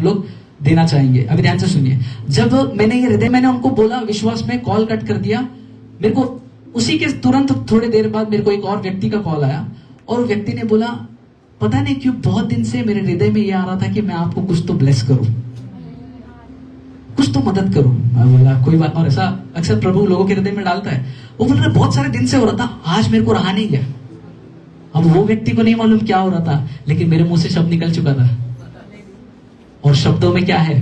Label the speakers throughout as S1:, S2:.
S1: हम लोग देना चाहेंगे। अभी ध्यान से सुनिए। जब मैंने ये हृदय, मैंने उनको बोला विश्वास में, कॉल कट कर दिया। मेरे को उसी के तुरंत थोड़ी देर बाद मेरे को एक और व्यक्ति का कॉल आया और व्यक्ति ने बोला पता नहीं क्यों बहुत दिन से मेरे हृदय में ये आ रहा था कि मैं आपको कुछ तो ब्लेस करूं, कुछ तो मदद करूं। मैं बोला कोई बात। और ऐसा अक्सर प्रभु लोगों के हृदय में डालता है। वो बोल रहा बहुत सारे दिन से हो रहा था, आज मेरे को रहा नहीं गया। अब वो व्यक्ति को नहीं मालूम क्या हो रहा था, लेकिन मेरे मुंह से शब्द निकल चुका था। और शब्दों में क्या है,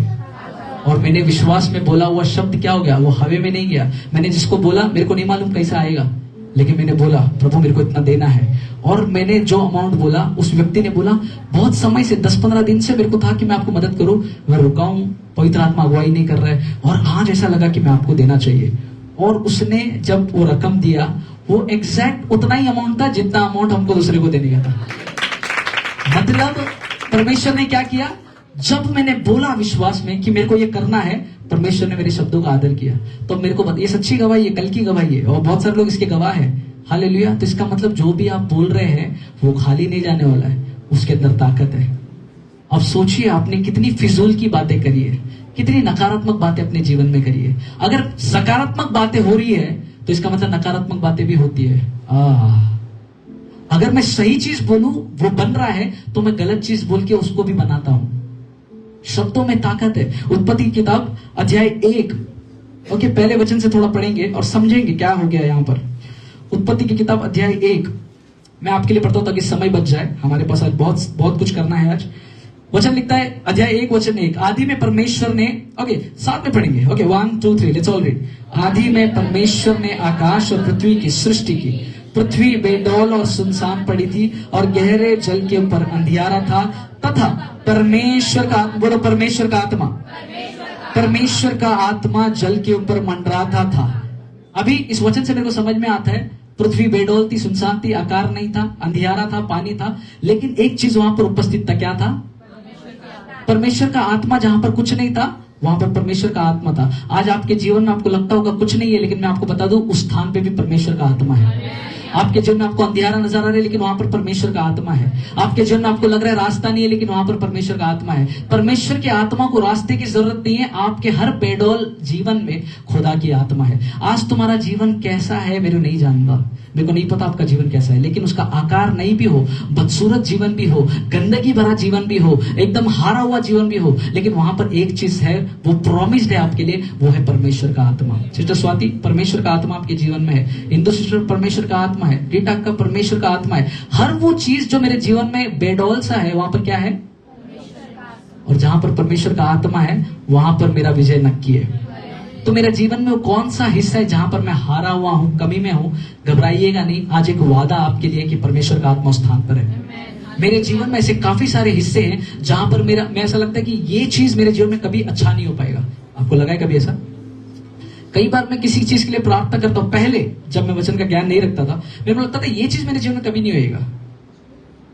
S1: और मैंने विश्वास में बोला हुआ शब्द क्या हो गया, वो हवे में नहीं गया। मैंने जिसको बोला मेरे को नहीं मालूम कैसा आएगा, लेकिन मैंने बोला प्रभु मेरे को इतना देना है। और मैंने जो अमाउंट बोला उस व्यक्ति ने बोला बहुत समय से 10-15 दिन से मेरे को था कि मैं आपको मदद करूं, मैं रुका हूं, पवित्र आत्मा अगुवाई नहीं कर रहा है, और आज ऐसा लगा कि मैं आपको देना चाहिए। और उसने जब वो रकम दिया, वो एग्जैक्ट उतना ही अमाउंट था जितना अमाउंट हमको दूसरे को देने का था। मतलब परमेश्वर ने क्या किया, जब मैंने बोला विश्वास में कि मेरे को ये करना है, परमेश्वर ने मेरे शब्दों का आदर किया। तो मेरे को ये सच्ची गवाही है, कल की गवाही है, और बहुत सारे लोग इसके गवाह हैं। हालेलुया। तो इसका मतलब जो भी आप बोल रहे हैं वो खाली नहीं जाने वाला है, उसके अंदर ताकत है। अब सोचिए आपने कितनी फिजूल की बातें करी है, कितनी नकारात्मक बातें अपने जीवन में करी है। अगर सकारात्मक बातें हो रही है तो इसका मतलब नकारात्मक बातें भी होती है। अगर मैं सही चीज बोलूं वो बन रहा है, तो मैं गलत चीज बोल के उसको भी बनाता हूं। शब्दों में ताकत है। उत्पत्ति की किताब अध्याय 1, ओके, पहले वचन से थोड़ा पढ़ेंगे और समझेंगे क्या हो गया यहां पर। उत्पत्ति की किताब अध्याय 1 मैं आपके लिए पढ़ता हूं ताकि समय बच जाए, हमारे पास आज बहुत कुछ करना है आज। वचन लिखता है अध्याय 1 वचन 1, आदि में परमेश्वर ने, ओके साथ में पढ़ेंगे, ओके 1 2 3 लेट्स ऑल रीड। आदि में परमेश्वर ने आकाश और पृथ्वी की सृष्टि की। पृथ्वी बेडौल और सुनसान पड़ी थी और गहरे जल के ऊपर अंधियारा था, तथा परमेश्वर का, बोलो परमेश्वर का आत्मा, परमेश्वर का आत्मा जल के ऊपर मंडराता था। अभी इस वचन से मेरे को समझ में आता है, पृथ्वी बेडौल थी, सुनसान थी, आकार नहीं था, अंधियारा था, पानी था, लेकिन एक चीज वहां पर उपस्थित था। क्या था? परमेश्वर का आत्मा। जहां पर कुछ नहीं था वहां पर परमेश्वर का आत्मा था। आज आपके जीवन में आपको लगता होगा कुछ नहीं है, लेकिन मैं आपको बता दूं उस स्थान पे भी परमेश्वर का आत्मा है। आपके जीवन में आपको अंधियारा नजर आ रहा है, लेकिन वहां पर परमेश्वर का आत्मा है। आपके जीवन में आपको लग रहा है रास्ता नहीं है, लेकिन वहां पर परमेश्वर का आत्मा है। परमेश्वर के आत्मा को रास्ते की जरूरत नहीं है। आपके हर बेडौल जीवन में खुदा की आत्मा है। आज तुम्हारा जीवन कैसा है मेरे को नहीं जानता, मेरे को नहीं पता आपका जीवन कैसा है, लेकिन उसका आकार नहीं भी हो, बदसूरत जीवन भी हो, गंदगी भरा जीवन भी हो, एकदम हारा हुआ जीवन भी हो, लेकिन वहां पर एक चीज है, वो प्रॉमिस्ड है आपके लिए, वो है परमेश्वर का आत्मा। सिस्टर स्वाति, परमेश्वर का आत्मा आपके जीवन में है। इंदु सिस्टर, परमेश्वर का आत्मा है। रीटा का परमेश्वर का आत्मा है। हर वो चीज जो मेरे जीवन में बेडौल सा है, वहां पर क्या है? और जहां पर परमेश्वर का आत्मा है वहां पर मेरा विजय नक्की है। तो मेरे जीवन में वो कौन सा हिस्सा है जहां पर मैं हारा हुआ हूं, कमी में हूं? घबराइएगा नहीं, आज एक वादा आपके लिए कि परमेश्वर का आत्मा उस स्थान पर है। मेरे जीवन में ऐसे काफी सारे हिस्से हैं जहां पर मैं ऐसा लगता है कि ये चीज मेरे जीवन में कभी अच्छा नहीं हो पाएगा। आपको लगा है कभी ऐसा? कई बार मैं किसी चीज के लिए प्रार्थना करता हूं, पहले जब मैं वचन का ज्ञान नहीं रखता था, मेरे को लगता था ये चीज मेरे जीवन में कभी नहीं होएगा।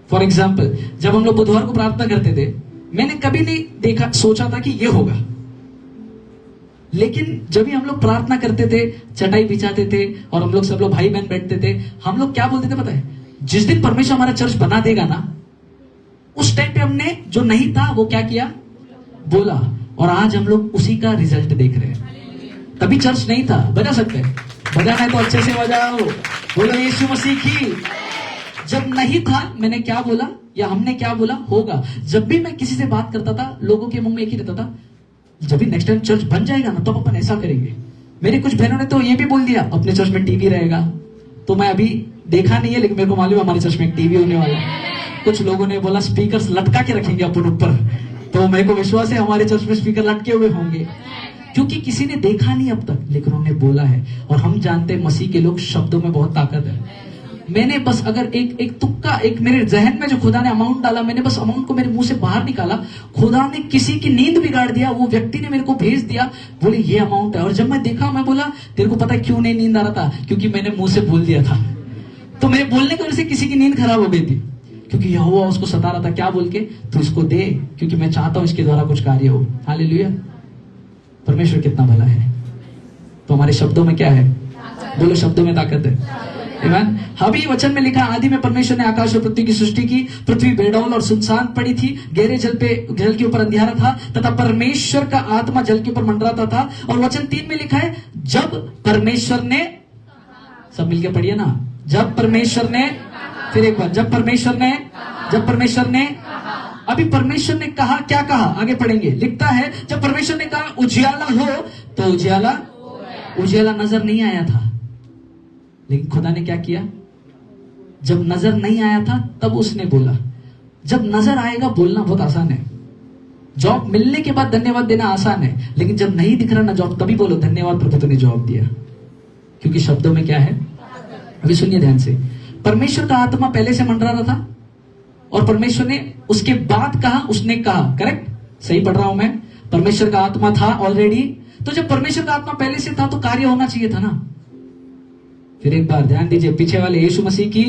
S1: फॉर एग्जाम्पल, जब हम लोग बुधवार को प्रार्थना करते थे, मैंने कभी नहीं देखा, सोचा था कि ये होगा। लेकिन जब भी हम लोग प्रार्थना करते थे, चटाई बिछाते थे और हम लोग सब लोग भाई बहन बैठते थे, हम लोग क्या बोलते थे पता है? जिस दिन परमेश्वर हमारा चर्च बना देगा ना, उस टाइम पे हमने जो नहीं था वो क्या किया? बोला। और आज हम लोग उसी का रिजल्ट देख रहे हैं। तभी चर्च नहीं था। बजा सकते हैं? बजाना है तो अच्छे से बजाओ, बोलो यीशु मसीह की। जब नहीं था मैंने क्या बोला या हमने क्या बोला? होगा। जब भी मैं किसी से बात करता था, लोगों के मुंह में एक ही रहता था, जब भी नेक्स्ट टाइम चर्च बन जाएगा ना तो अपन ऐसा करेंगे। मेरी कुछ बहनों ने तो ये भी बोल दिया अपने चर्च में टीवी रहेगा। तो मैं अभी देखा नहीं है, लेकिन मेरे को मालूम है हमारे चर्च में एक टीवी होने वाला है। कुछ लोगों ने बोला स्पीकर्स लटका के रखेंगे अपन ऊपर, तो मेरे को विश्वास है हमारे चर्च में स्पीकर लटके हुए होंगे, क्योंकि किसी ने देखा नहीं अब तक, लेकिन उन्होंने बोला है। और हम जानते हैं मसीह के लोग शब्दों में बहुत ताकत है। मैंने बस अगर एक तुक्का, एक मेरे जहन में जो खुदा ने अमाउंट डाला, मैंने बस अमाउंट को मेरे मुंह से बाहर निकाला, खुदा ने किसी की नींद बिगाड़ दिया। वो व्यक्ति ने मेरे को भेज दिया, बोले ये अमाउंट है। और जब मैं देखा, मैं बोला तेरे को पता है क्यों नहीं नींद आ रहा था? क्योंकि मैंने मुंह से बोल दिया था। तो मेरे बोलने की वजह से किसी की नींद खराब हो गई थी, क्योंकि यहोवा उसको सता रहा था। क्या बोल के? तो इसको दे, क्योंकि मैं चाहता हूं इसके द्वारा कुछ कार्य हो। हालेलुया। परमेश्वर कितना भला है। तो हमारे शब्दों में क्या है? बोलो शब्दों में ताकत है। आमीन। अभी वचन में लिखा, आदि में परमेश्वर ने आकाश और पृथ्वी की सृष्टि की। पृथ्वी बेडौल और सुनसान पड़ी थी, गहरे जल के ऊपर अंधियारा था, तथा परमेश्वर का आत्मा जल के ऊपर मंडराता था। और वचन 3 में लिखा है, जब परमेश्वर ने, सब मिलके पढ़िए ना, जब परमेश्वर ने, फिर एक बार, जब परमेश्वर ने, अभी परमेश्वर ने कहा, क्या कहा, आगे पढ़ेंगे। लिखता है, जब परमेश्वर ने कहा उजियाला हो, तो उजियाला नजर नहीं आया था। लेकिन खुदा ने क्या किया, जब नजर नहीं आया था तब उसने बोला। जब नजर आएगा बोलना बहुत आसान है। जॉब मिलने के बाद धन्यवाद देना आसान है, लेकिन जब नहीं दिख रहा ना जॉब, तभी बोलो धन्यवाद प्रभु तूने जॉब दिया, क्योंकि शब्दों में क्या है। अभी सुनिए ध्यान से, परमेश्वर का आत्मा पहले से मंडरा रहा था और परमेश्वर ने उसके बाद कहा, उसने कहा, करेक्ट, सही पढ़ रहा हूं मैं। परमेश्वर का आत्मा था ऑलरेडी, तो जब परमेश्वर का आत्मा पहले से था तो कार्य होना चाहिए था ना। फिर एक बार ध्यान दीजिए, पीछे वाले यीशु मसीह की,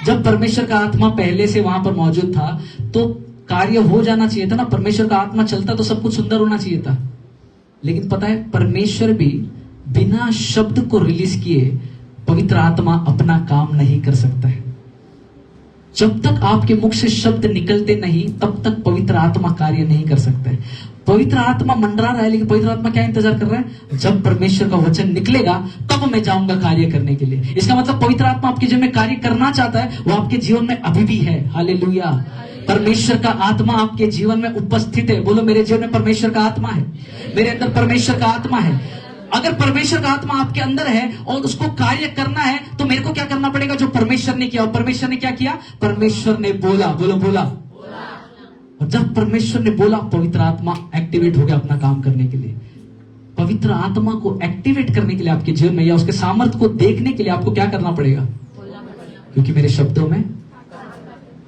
S1: जब परमेश्वर का आत्मा पहले से वहां पर मौजूद था तो कार्य हो जाना चाहिए था ना। परमेश्वर का आत्मा चलता तो सब कुछ सुंदर होना चाहिए था। लेकिन पता है, परमेश्वर भी बिना शब्द को रिलीज किए पवित्र आत्मा अपना काम नहीं कर सकता है। जब तक आपके मुख से शब्द निकलते नहीं, तब तक पवित्र आत्मा कार्य नहीं कर सकता है। पवित्र आत्मा मंडरा रहा है, लेकिन पवित्र आत्मा क्या इंतजार कर रहा है, जब परमेश्वर का वचन निकलेगा तब मैं जाऊंगा कार्य करने के लिए। इसका मतलब पवित्र आत्मा आपके जीवन में कार्य करना चाहता है, वो आपके जीवन में अभी भी है। हालेलुया। परमेश्वर का आत्मा आपके जीवन में उपस्थित है। बोलो, मेरे जीवन में परमेश्वर का आत्मा है, मेरे अंदर परमेश्वर का आत्मा है। अगर परमेश्वर का आत्मा आपके अंदर है और उसको कार्य करना है, तो मेरे को क्या करना पड़ेगा, जो परमेश्वर ने किया। और परमेश्वर ने क्या किया, परमेश्वर ने बोला। बोलो, बोला। और जब परमेश्वर ने बोला, पवित्र आत्मा एक्टिवेट हो गया अपना काम करने के लिए। पवित्र आत्मा को एक्टिवेट करने के लिए आपके जीवन में, या उसके सामर्थ्य को देखने के लिए आपको क्या करना पड़ेगा, क्योंकि मेरे शब्दों में,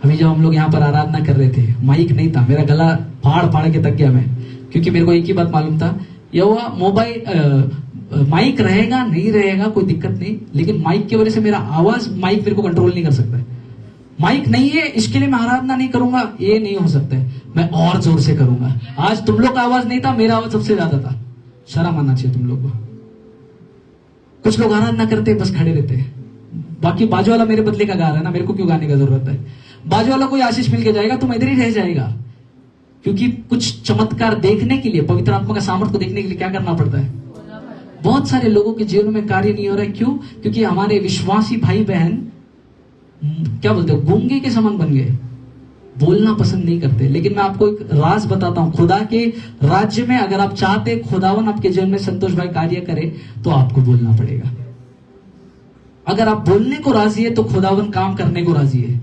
S1: अभी जब हम लोग यहाँ पर आराधना कर रहे थे, माइक नहीं था, मेरा गला फाड़ के थक गया मैं, क्योंकि मेरे को एक ही बात मालूम था, यह मोबाइल माइक रहेगा नहीं रहेगा कोई दिक्कत नहीं, लेकिन माइक की वजह से मेरा आवाज, माइक मेरे को कंट्रोल नहीं कर सकता है। माइक नहीं है इसके लिए मैं आराधना नहीं करूंगा, ये नहीं हो सकता है। मैं और जोर से करूंगा। आज तुम लोग का आवाज नहीं था, मेरा आवाज सबसे ज्यादा था। शर्म आना चाहिए तुम लोग को। कुछ लोग आराधना करते हैं, बस खड़े रहते हैं, बाकी बाजू वाला मेरे बदले का गा रहा है ना, मेरे को क्यों गाने का जरूरत है। बाजू वाला कोई आशीष मिल के जाएगा, तुम इधर ही रह जाएगा। क्योंकि कुछ चमत्कार देखने के लिए, पवित्र आत्मा का सामर्थ्य को देखने के लिए क्या करना पड़ता है। बहुत सारे लोगों के जीवन में कार्य नहीं हो रहा है। क्यों? क्योंकि हमारे विश्वासी भाई बहन क्या बोलते हैं, गूंगे के समान बन गए, बोलना पसंद नहीं करते। लेकिन मैं आपको एक राज बताता हूं, खुदा के राज्य में अगर आप चाहते खुदावन आपके जीवन में संतोष भाई कार्य करे, तो आपको बोलना पड़ेगा। अगर आप बोलने को राजी है तो खुदावन काम करने को राजी है।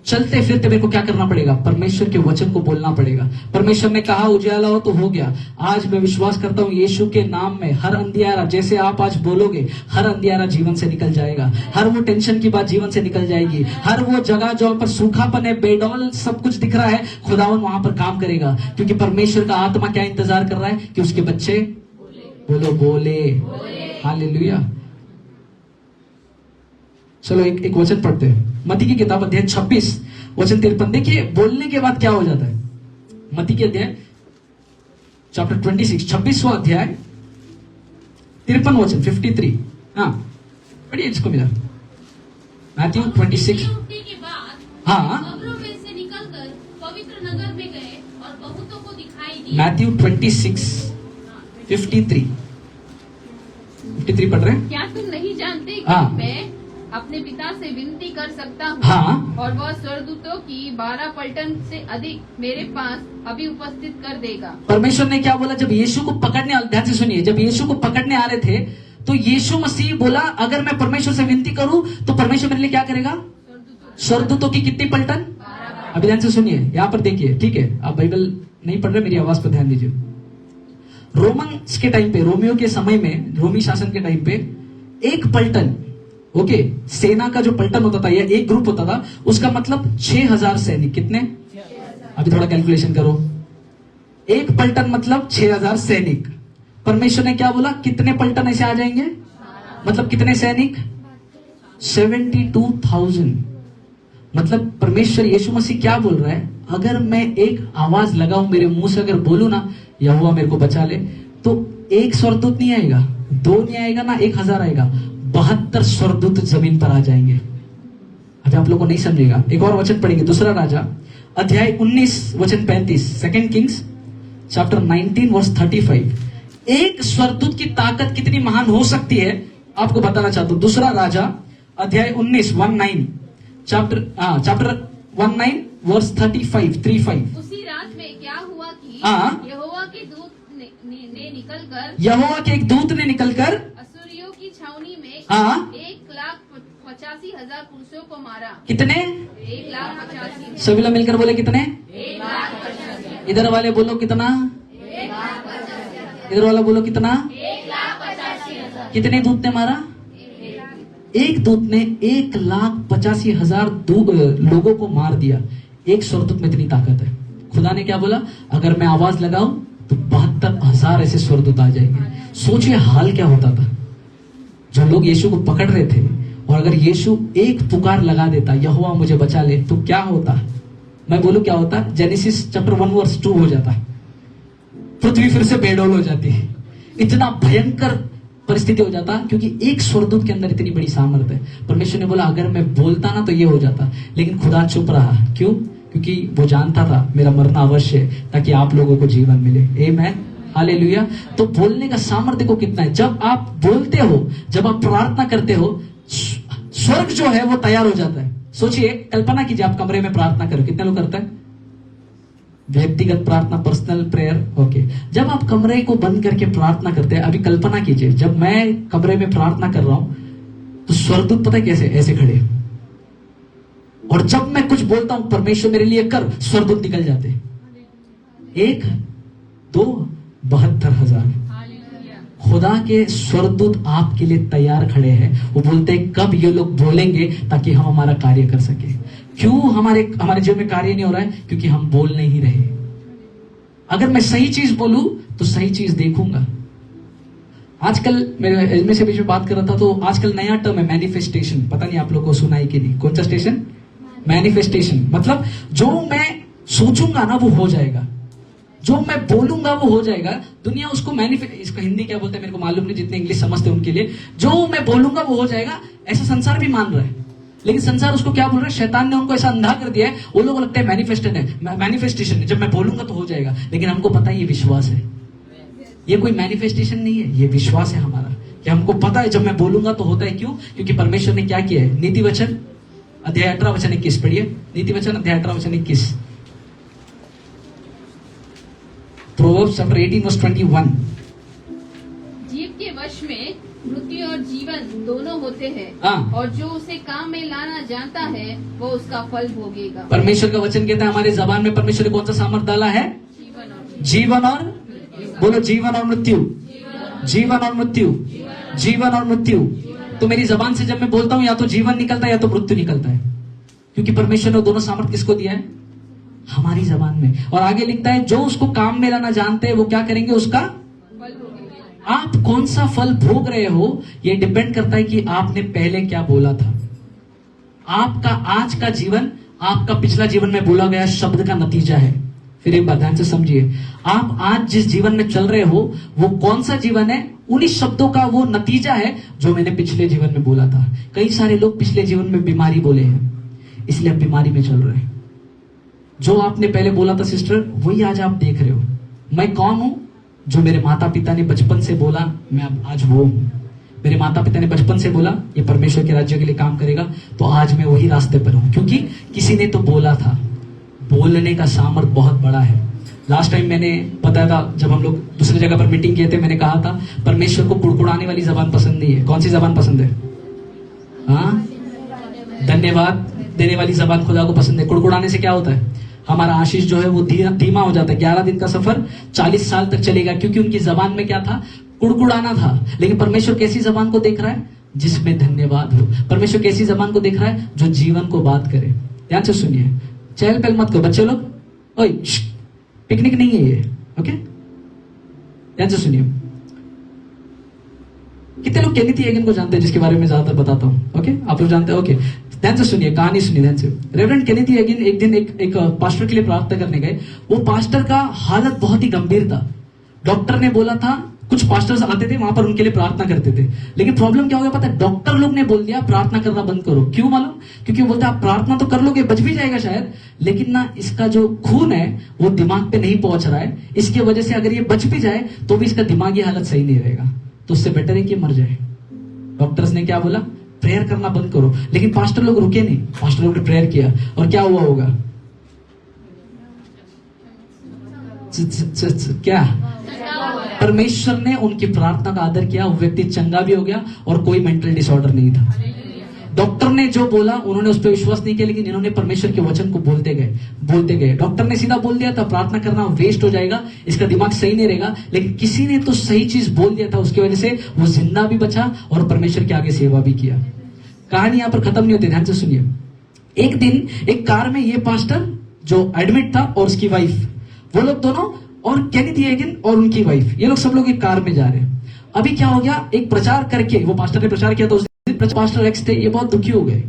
S1: चलते फिरते मेरे को क्या करना पड़ेगा, परमेश्वर के वचन को बोलना पड़ेगा। परमेश्वर ने कहा उजाला हो तो हो गया। आज मैं विश्वास करता हूं यीशु के नाम में हर अंधियारा, जैसे आप आज बोलोगे, हर अंधियारा जीवन से निकल जाएगा। हर वो टेंशन की बात जीवन से निकल जाएगी। हर वो जगह जो पर सूखापन है, बेडौल सब कुछ दिख रहा है, खुदावन वहां पर काम करेगा। क्योंकि परमेश्वर का आत्मा क्या इंतजार कर रहा है कि उसके बच्चे बोलो, बोले। हालेलुया। चलो एक वचन पढ़ते हैं, मत्ती की किताब अध्याय 26 वचन 53। देखिए बोलने के बाद क्या हो जाता है। मत्ती के अध्याय चैप्टर 26 26वां अध्याय 53 वचन 53। हाँ पढ़िए इसको मिला। मैथ्यू 26। हाँ,
S2: कब्रों में से निकलकर पवित्र नगर में गए और बहुतों को दिखाई दिया।
S1: मैथ्यू 26 53 पढ़ रहे हैं।
S2: क्या तुम नहीं जानते कि
S1: हाँ।
S2: मैं अपने पिता से विनती कर सकता हूँ,
S1: हाँ।
S2: और वह स्वर्गदूतों की 12 पलटन से अधिक मेरे पास अभी उपस्थित कर देगा।
S1: परमेश्वर ने क्या बोला, जब यीशु को पकड़ने, ध्यान से सुनिए, जब यीशु को पकड़ने आ रहे थे तो यीशु मसीह बोला, अगर मैं परमेश्वर से विनती करूं तो परमेश्वर मेरे लिए क्या करेगा, स्वर्गदूतों की कितनी पलटन। अभी ध्यान से सुनिए, यहां पर देखिए, ठीक है, आप बाइबल नहीं पढ़ रहे, मेरी आवाज पर ध्यान दीजिए। रोमन्स के टाइम पे, रोमियो के समय में, रोमी शासन के टाइम पे एक पलटन, ओके, सेना का जो पलटन होता था या एक ग्रुप होता था, उसका मतलब 6000 सैनिक। कितने? अभी थोड़ा कैलकुलेशन करो। एक पलटन मतलब 6000 सैनिक। परमेश्वर ने क्या बोला, कितने पलटन ऐसे आ जाएंगे, मतलब कितने सैनिक, 72,000। मतलब परमेश्वर यीशु मसीह क्या बोल रहा है, अगर मैं एक आवाज लगाऊं, मेरे मुंह से अगर बोलूं ना, यहोवा मेरे को बचा ले, तो एक स्वर्गदूत नहीं आएगा, 2 नहीं आएगा ना, 1000 आएगा, 72 स्वर्गदूत जमीन पर आ जाएंगे। अभी आप लोगों को नहीं समझेगा, एक और वचन पढ़ेंगे, दूसरा राजा अध्याय 19 वचन 35, सेकंड किंग्स चैप्टर 19 वर्स 35। एक स्वर्गदूत की ताकत कितनी महान हो सकती है आपको बताना चाहता हूं। दूसरा राजा अध्याय 19 चैप्टर 19 वर्स 35।
S2: उसी रात में क्या हुआ कि
S1: हाँ।
S2: यहोवा के दूत ने निकलकर
S1: यहोवा के एक दूत ने निकलकर
S2: असुरियों की छावनी में
S1: हाँ।
S2: 1,85,000 पुरुषों को मारा।
S1: कितने?
S2: 1,85,000।
S1: सभी लोग मिलकर बोले कितने?
S2: 1,85,000।
S1: इधर वाले बोलो कितना?
S2: 1,85,000।
S1: इधर वाला बोलो कितना?
S2: 1,85,000।
S1: कितने दूत ने मारा? एक दूत ने 1,85,000 लोगों को मार दिया। एक स्वर्गदूत में इतनी ताकत है। खुदा ने क्या बोला? अगर मैं आवाज लगाऊं तो 72,000 ऐसे स्वर्गदूत आ जाएंगे। सोचिए हाल क्या होता था। जो लोग यीशु को पकड़ रहे थे, और अगर यीशु एक पुकार लगा देता, यहोवा मुझे बचा ले, तो क्या होता? मैं बोलूं क्या होता? जेनेसिस चैप्टर 1 वर्स 2 हो जाता। पृथ्वी फिर से बेडौल हो जाती है। इतना भयंकर परिस्थिति हो जाता, क्योंकि एक स्वर्गदूत के अंदर इतनी बड़ी सामर्थ है। परमेश्वर ने बोला अगर मैं बोलता ना तो ये हो जाता, लेकिन खुदा चुप रहा। क्यों? क्योंकि वो जानता था मेरा मरना अवश्य है, ताकि आप लोगों को जीवन मिले। आमीन, हालेलुया। तो बोलने का सामर्थ्य को कितना है। जब आप बोलते हो, जब आप प्रार्थना करते हो, स्वर्ग जो है वो तैयार हो जाता है। सोचिए, कल्पना कीजिए आप कमरे में प्रार्थना करो। कितने लोग करते हैं व्यक्तिगत प्रार्थना, पर्सनल प्रेयर? ओके। जब आप कमरे को बंद करके प्रार्थना करते हैं, अभी कल्पना कीजिए जब मैं कमरे में प्रार्थना कर रहा हूं तो स्वर्गदूत पता है कैसे? ऐसे खड़े। और जब मैं कुछ बोलता हूं, परमेश्वर मेरे लिए कर, स्वर्गदूत निकल जाते। 1, 2, 72,000। खुदा के स्वर्गदूत आपके लिए तैयार खड़े हैं। वो बोलते हैं कब ये लोग बोलेंगे ताकि हम हमारा कार्य कर सके। क्यों हमारे जीवन में कार्य नहीं हो रहा है? क्योंकि हम बोल नहीं रहे। अगर मैं सही चीज बोलूं तो सही चीज देखूंगा। आजकल मेरे में से बीच में बात कर रहा था, तो आजकल नया टर्म है मैनिफेस्टेशन। पता नहीं आप लोगों को सुना है कि नहीं? कौन सा स्टेशन? मैनिफेस्टेशन। मतलब जो मैं सोचूंगा ना वो हो जाएगा, जो मैं बोलूंगा वो हो जाएगा। दुनिया उसको इसको हिंदी क्या बोलते हैं मेरे को मालूम नहीं, जितने इंग्लिश समझते हैं उनके लिए जो मैं बोलूंगा वो हो जाएगा, ऐसा संसार भी मान रहा है। लेकिन संसार उसको क्या बोल रहा है? शैतान ने उनको ऐसा अंधा कर दिया है, वो लोगों को लगता है मैनिफेस्टेशन है, जब मैं बोलूंगा तो हो जाएगा। लेकिन हमको पता है ये विश्वास है, ये कोई मैनिफेस्टेशन नहीं है, ये विश्वास है हमारा कि हमको पता है जब मैं बोलूंगा तो होता है। क्यों? क्योंकि परमेश्वर ने क्या किया है। नीति वचन अध्याय 18 वचन 21 पढ़िए। नीति वचन अध्याय 18 वचन 21। Proverbs chapter 18 verse 21।
S2: जीव के वश में मृत्यु और जीवन दोनों होते हैं,
S1: हाँ।
S2: और जो उसे काम में लाना जानता है वो उसका फल भोगेगा।
S1: परमेश्वर का वचन कहता है हमारे जबान में परमेश्वर ने कौन सा सामर्थ डाला है? जीवन और बोलो जीवन और मृत्यु, जीवन और मृत्यु, जीवन और मृत्यु। तो मेरी जबान से जब मैं बोलता हूं या तो जीवन निकलता है या तो मृत्यु निकलता है, क्योंकि परमेश्वर ने दोनों सामर्थ किसको दिया है? हमारी जबान में। और आगे लिखता है जो उसको काम में लाना जानते हैं वो क्या करेंगे? उसका
S2: फल भोगेंगे।
S1: आप कौन सा फल भोग रहे हो ये डिपेंड करता है कि आपने पहले क्या बोला था। आपका आज का जीवन आपका पिछला जीवन में बोला गया शब्द का नतीजा है। फिर एक बात ध्यान से समझिए, आप आज जिस जीवन में चल रहे हो वो कौन सा जीवन है? उन्हीं शब्दों का वो नतीजा है जो मैंने पिछले जीवन में बोला था। कई सारे लोग पिछले जीवन में बीमारी बोले हैं, इसलिए आप बीमारी में चल रहे हैं। जो आपने पहले बोला था सिस्टर, वही आज आप देख रहे हो। मैं कौन हूं? जो मेरे माता पिता ने बचपन से बोला, मैं अब आज वो हूं। मेरे माता पिता ने बचपन से बोला ये परमेश्वर के राज्य के लिए काम करेगा, तो आज मैं वही रास्ते पर हूं, क्योंकि किसी ने तो बोला था। बोलने का सामर्थ बहुत बड़ा है। लास्ट टाइम मैंने बताया था, जब हम लोग दूसरी जगह पर मीटिंग किए थे, मैंने कहा था परमेश्वर को कुड़कुड़ाने वाली जबान पसंद नहीं है। कौन सी जबान पसंद है? हाँ, धन्यवाद देने वाली जबान खुदा को पसंद है। कुड़कुड़ाने से क्या होता है? हमारा आशीष जो है वो धीमा हो जाता है। 11 दिन का सफर 40 साल तक चलेगा, क्योंकि उनकी जबान में क्या था? कुड़कुड़ाना था। लेकिन परमेश्वर कैसी जबान को देख रहा है? जिसमें धन्यवाद हो। परमेश्वर कैसी जबान को देख रहा है? जो जीवन को बात करे। ध्यान से सुनिए, चहल पहल मत करो बच्चे लोग। ओए पिकनिक नहीं है ये, ओके? ध्यान से सुनिए। कितने लोग केनिथ हेगिन को जानते हैं, जिसके बारे में ज्यादातर बताता हूं? ओके, आप लोग जानते हैं? ओके, ध्यान से सुनिए, कहानी सुनिए ध्यान से। रेवरेंड केनिथ हेगिन एक दिन एक पास्टर के लिए प्रार्थना करने गए। वो पास्टर का हालत बहुत ही गंभीर था। डॉक्टर ने बोला था कुछ पास्टर्स आते थे वहां पर उनके लिए प्रार्थना करते थे, लेकिन प्रॉब्लम क्या हो गया पता है, डॉक्टर लोग ने बोल दिया प्रार्थना करना बंद करो। क्यों मालूम? क्योंकि वो बोलते हैं आप प्रार्थना तो कर लोगे, बच भी जाएगा शायद, लेकिन ना इसका जो खून है वो दिमाग पे नहीं पहुंच रहा है, इसकी वजह से अगर ये बच भी जाए तो भी इसका दिमागी हालत सही नहीं रहेगा, तो उससे बेटर है कि मर जाए। डॉक्टर्स ने क्या बोला? प्रेयर करना बंद करो। लेकिन पास्टर लोग रुके नहीं, पास्टर लोग ने प्रेयर किया और क्या हुआ होगा? क्या? परमेश्वर ने उनकी प्रार्थना का आदर किया, वो व्यक्ति चंगा भी हो गया और कोई मेंटल डिसऑर्डर नहीं था। डॉक्टर ने जो बोला उन्होंने उस पर विश्वास नहीं किया, लेकिन इन्होंने परमेश्वर के वचन को बोलते गए। डॉक्टर ने सीधा बोल दिया था प्रार्थना करना वेस्ट हो जाएगा, इसका दिमाग सही नहीं रहेगा, लेकिन किसी ने तो सही चीज बोल दिया था, उसकी वजह से वो जिंदा भी बचा और परमेश्वर के आगे सेवा भी किया। कहानी यहां पर खत्म नहीं होती, ध्यान से सुनिए। एक दिन एक कार में ये पास्टर जो एडमिट था और उसकी वाइफ, वो लोग दोनों और केनिथ हेगिन और उनकी वाइफ, ये लोग सब लोग एक कार में जा रहे हैं। अभी क्या हो गया, एक प्रचार करके, वो पास्टर ने प्रचार किया तो पास्टर एक्स थे, ये बहुत दुखी हो गए,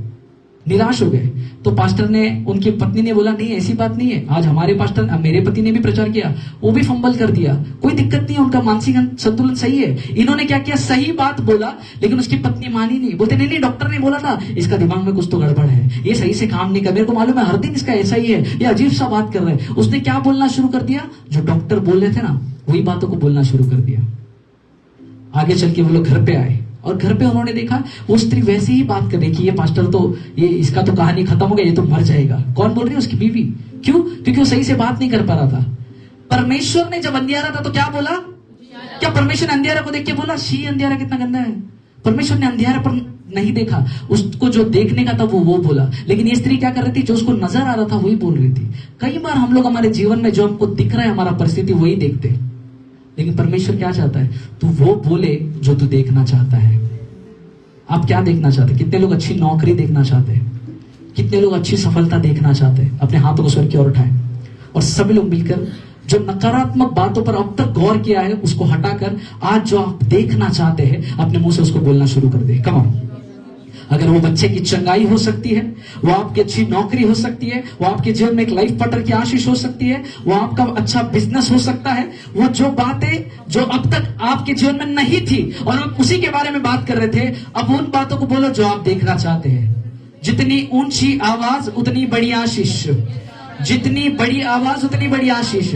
S1: निराश हो गए। तो पास्टर ने, उनकी पत्नी ने बोला नहीं ऐसी बात नहीं है, आज हमारे पास्टर, मेरे पति ने भी प्रचार किया, वो भी फंबल कर दिया, कोई दिक्कत नहीं है, उनका मानसिक संतुलन सही है। इन्होंने क्या किया, सही बात बोला, लेकिन उसकी पत्नी मानी नहीं, बोलते नहीं नहीं डॉक्टर ने बोला था इसका दिमाग में कुछ तो गड़बड़ है, ये सही से काम नहीं कर, मेरे को मालूम है हर दिन इसका ऐसा ही है, ये अजीब सा बात कर रहे हैं। उसने क्या बोलना शुरू कर दिया, जो डॉक्टर बोल रहे थे ना वही बातों को बोलना शुरू कर दिया। आगे चल के वो लोग घर पे आए और घर पे उन्होंने देखा वो स्त्री वैसे ही बात कर रही कि ये पास्टर तो, ये इसका तो कहानी खत्म हो गया, ये तो मर जाएगा। कौन बोल रही है? उसकी बीवी। क्यों? क्योंकि वो सही से बात नहीं कर पा रहा था। परमेश्वर ने जब अंधियारा था तो क्या बोला? क्या परमेश्वर ने अंधियारा को देख के बोला शी अंधियारा कितना गंदा है? परमेश्वर ने अंधियारा पर नहीं देखा, उसको जो देखने का था वो बोला। लेकिन ये स्त्री क्या कर रही थी, जो उसको नजर आ रहा था वही बोल रही थी। कई बार हम लोग हमारे जीवन में जो हमको दिख रहा है, हमारा परिस्थिति वही देखते, लेकिन परमेश्वर क्या चाहता है, तू वो बोले जो तू देखना चाहता है। आप क्या देखना चाहते हैं? कितने लोग अच्छी नौकरी देखना चाहते हैं? कितने लोग अच्छी सफलता देखना चाहते हैं? अपने हाथों को स्वर की ओर उठाएं और सभी लोग मिलकर जो नकारात्मक बातों पर अब तक गौर किया है उसको हटाकर आज जो आप देखना चाहते हैं अपने मुंह से उसको बोलना शुरू कर दे। Come on. अगर वो बच्चे की चंगाई हो सकती है, वो आपकी अच्छी नौकरी हो सकती है, वो आपके जीवन में एक लाइफ पार्टनर की आशीष हो सकती है, वो आपका अच्छा बिजनेस हो सकता है, वो जो बातें जो अब तक आपके जीवन में नहीं थी और हम उसी के बारे में बात कर रहे थे, अब उन बातों को बोलो जो आप देखना चाहते हैं। जितनी ऊंची आवाज उतनी बड़ी आशीष, जितनी बड़ी आवाज उतनी बड़ी आशीष।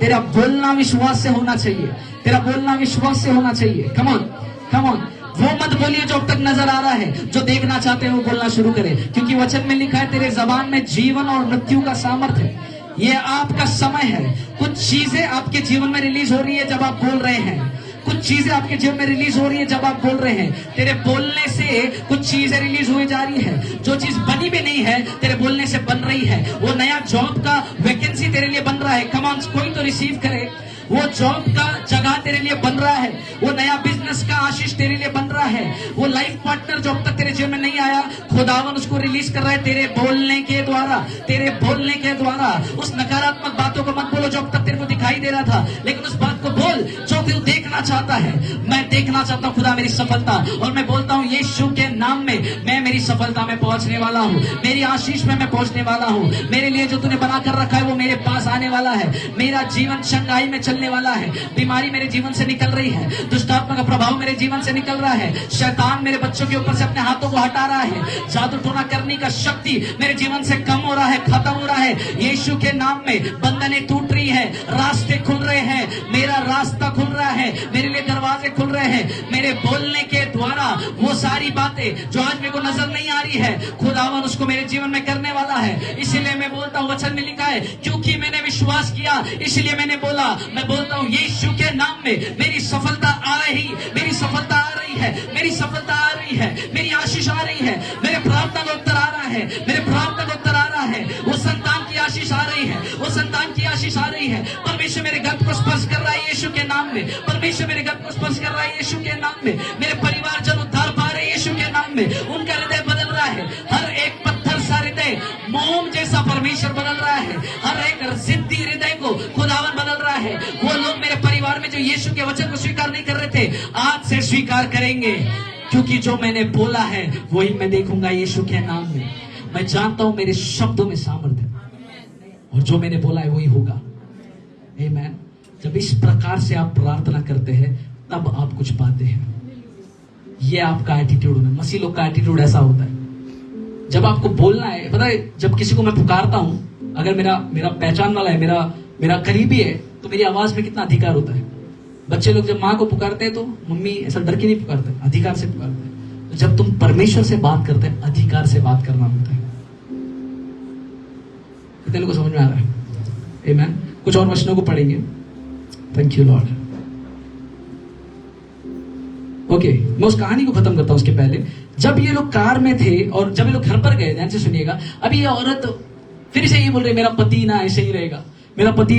S1: तेरा बोलना विश्वास से होना चाहिए, तेरा बोलना विश्वास से होना चाहिए। Come on, come on. वो मत बोलिए जो अब तक नजर आ रहा है, जो देखना चाहते हैं वो बोलना शुरू करें, क्योंकि वचन में लिखा है तेरे जबान में जीवन और मृत्यु का सामर्थ्य है। ये आपका समय है। कुछ चीजें आपके जीवन में रिलीज हो रही है जब आप बोल रहे हैं, कुछ चीजें आपके जीवन में रिलीज हो रही है जब आप बोल रहे हैं। तेरे बोलने से कुछ चीजें रिलीज हुई जा रही है, जो चीज बनी भी नहीं है तेरे बोलने से बन रही है। वो नया जॉब का वैकेंसी तेरे लिए बन रहा है। कम ऑन, कोई तो रिसीव करे। वो जॉब का जगह तेरे लिए बन रहा है, वो नया बिजनेस का आशीष तेरे लिए बन रहा है, वो लाइफ पार्टनर जो अब तक तेरे जीवन में नहीं आया, खुदावन उसको रिलीज कर रहा है तेरे बोलने के द्वारा, तेरे बोलने के द्वारा। उस नकारात्मक बातों को मत बोलो जो अब तक तेरे को दिखाई दे रहा था, लेकिन उस बात को बोल जो तू देखना चाहता है। मैं देखना चाहता हूँ खुदा मेरी सफलता, और मैं बोलता हूँ यीशु के नाम में मैं मेरी सफलता में पहुंचने वाला हूँ, मेरी आशीष में मैं पहुंचने वाला हूँ। मेरे लिए जो तूने बना कर रखा है वो मेरे पास आने वाला है। मेरा जीवन चंगाई में चलने वाला है। बीमारी मेरे जीवन से निकल रही है, दुष्टात्मा का प्रभाव मेरे जीवन से निकल रहा है, शैतान मेरे बच्चों के ऊपर से अपने हाथों को हटा रहा है, जादू टोना करने का शक्ति मेरे जीवन से कम हो रहा है, खत्म हो रहा है। यीशु के नाम में बंधने टूट रही है, रास्ते खुल रहे हैं, मेरा रास्ता खुल रहा है, मेरे लिए दरवाजे खुल रहे हैं। मेरे बोलने के द्वारा वो सारी बातें जो आज मेरे को नजर नहीं आ रही है, खुदावन उसको मेरे जीवन में करने वाला है। इसीलिए मैं बोलता हूँ, वचन में लिखा है क्योंकि मैंने विश्वास किया इसलिए मैंने बोला। मैं बोलता हूँ यीशु के नाम में मेरी सफलता आ रही, मेरी सफलता आ रही है, मेरी सफलता आ रही है, मेरी आशीष आ रही है, मेरे प्रार्थना का उत्तर आ रहा है, मेरे प्रार्थना का उत्तर आ रहा है। वो संतान की आशीष आ रही है, वो संतान की आशीष आ रही है। परमेश्वर मेरे गर्भ को स्पर्श कर रहा है यीशु के नाम में, परमेश्वर मेरे गर्भ को स्पर्श कर रहा है यीशु के नाम में। मेरे परिवार जन उद्धार पा रहे यीशु के नाम में, उनका हृदय बदल रहा है। हर एक पत्थर सा हृदय मोम जैसा परमेश्वर बदल रहा है, हर एक जिद्दी हृदय को खुदावन बदल रहा है। वो लोग मेरे परिवार में जो यीशु के वचन को स्वीकार नहीं कर रहे थे, आज से स्वीकार करेंगे, क्योंकि जो मैंने बोला है वही मैं देखूंगा यीशु के नाम में। मैं जानता हूं मेरे शब्दों में सामर्थ्य है और जो मैंने बोला है वही होगा। आमीन। जब इस प्रकार से आप प्रार्थना करते हैं, तब आप कुछ पाते हैं। ये आपका एटीट्यूड होना। मसीह लोग का एटीट्यूड ऐसा होता है, जब आपको बोलना है, पता है, जब किसी को मैं पुकारता हूं, अगर मेरा पहचान वाला है, मेरा करीबी है, तो मेरी आवाज में कितना अधिकार होता है। बच्चे लोग जब माँ को पुकारते हैं तो मम्मी ऐसा डर के नहीं पुकारते, अधिकार से पुकारते हैं। तो जब तुम परमेश्वर से बात करते हैं, अधिकार से बात करना होता है। कितने लोगों को समझ में आ रहा है? आमीन। कुछ और वचनों को पढ़ेंगे। Thank you Lord. ओके, मैं उस कहानी को खत्म करता हूं। उसके पहले, जब ये लोग कार में थे और जब ये लोग घर पर गए, ध्यान से सुनिएगा, अभी ये औरत फिर से ये बोल रही, मेरा पति ना ऐसे ही रहेगा, मेरा पति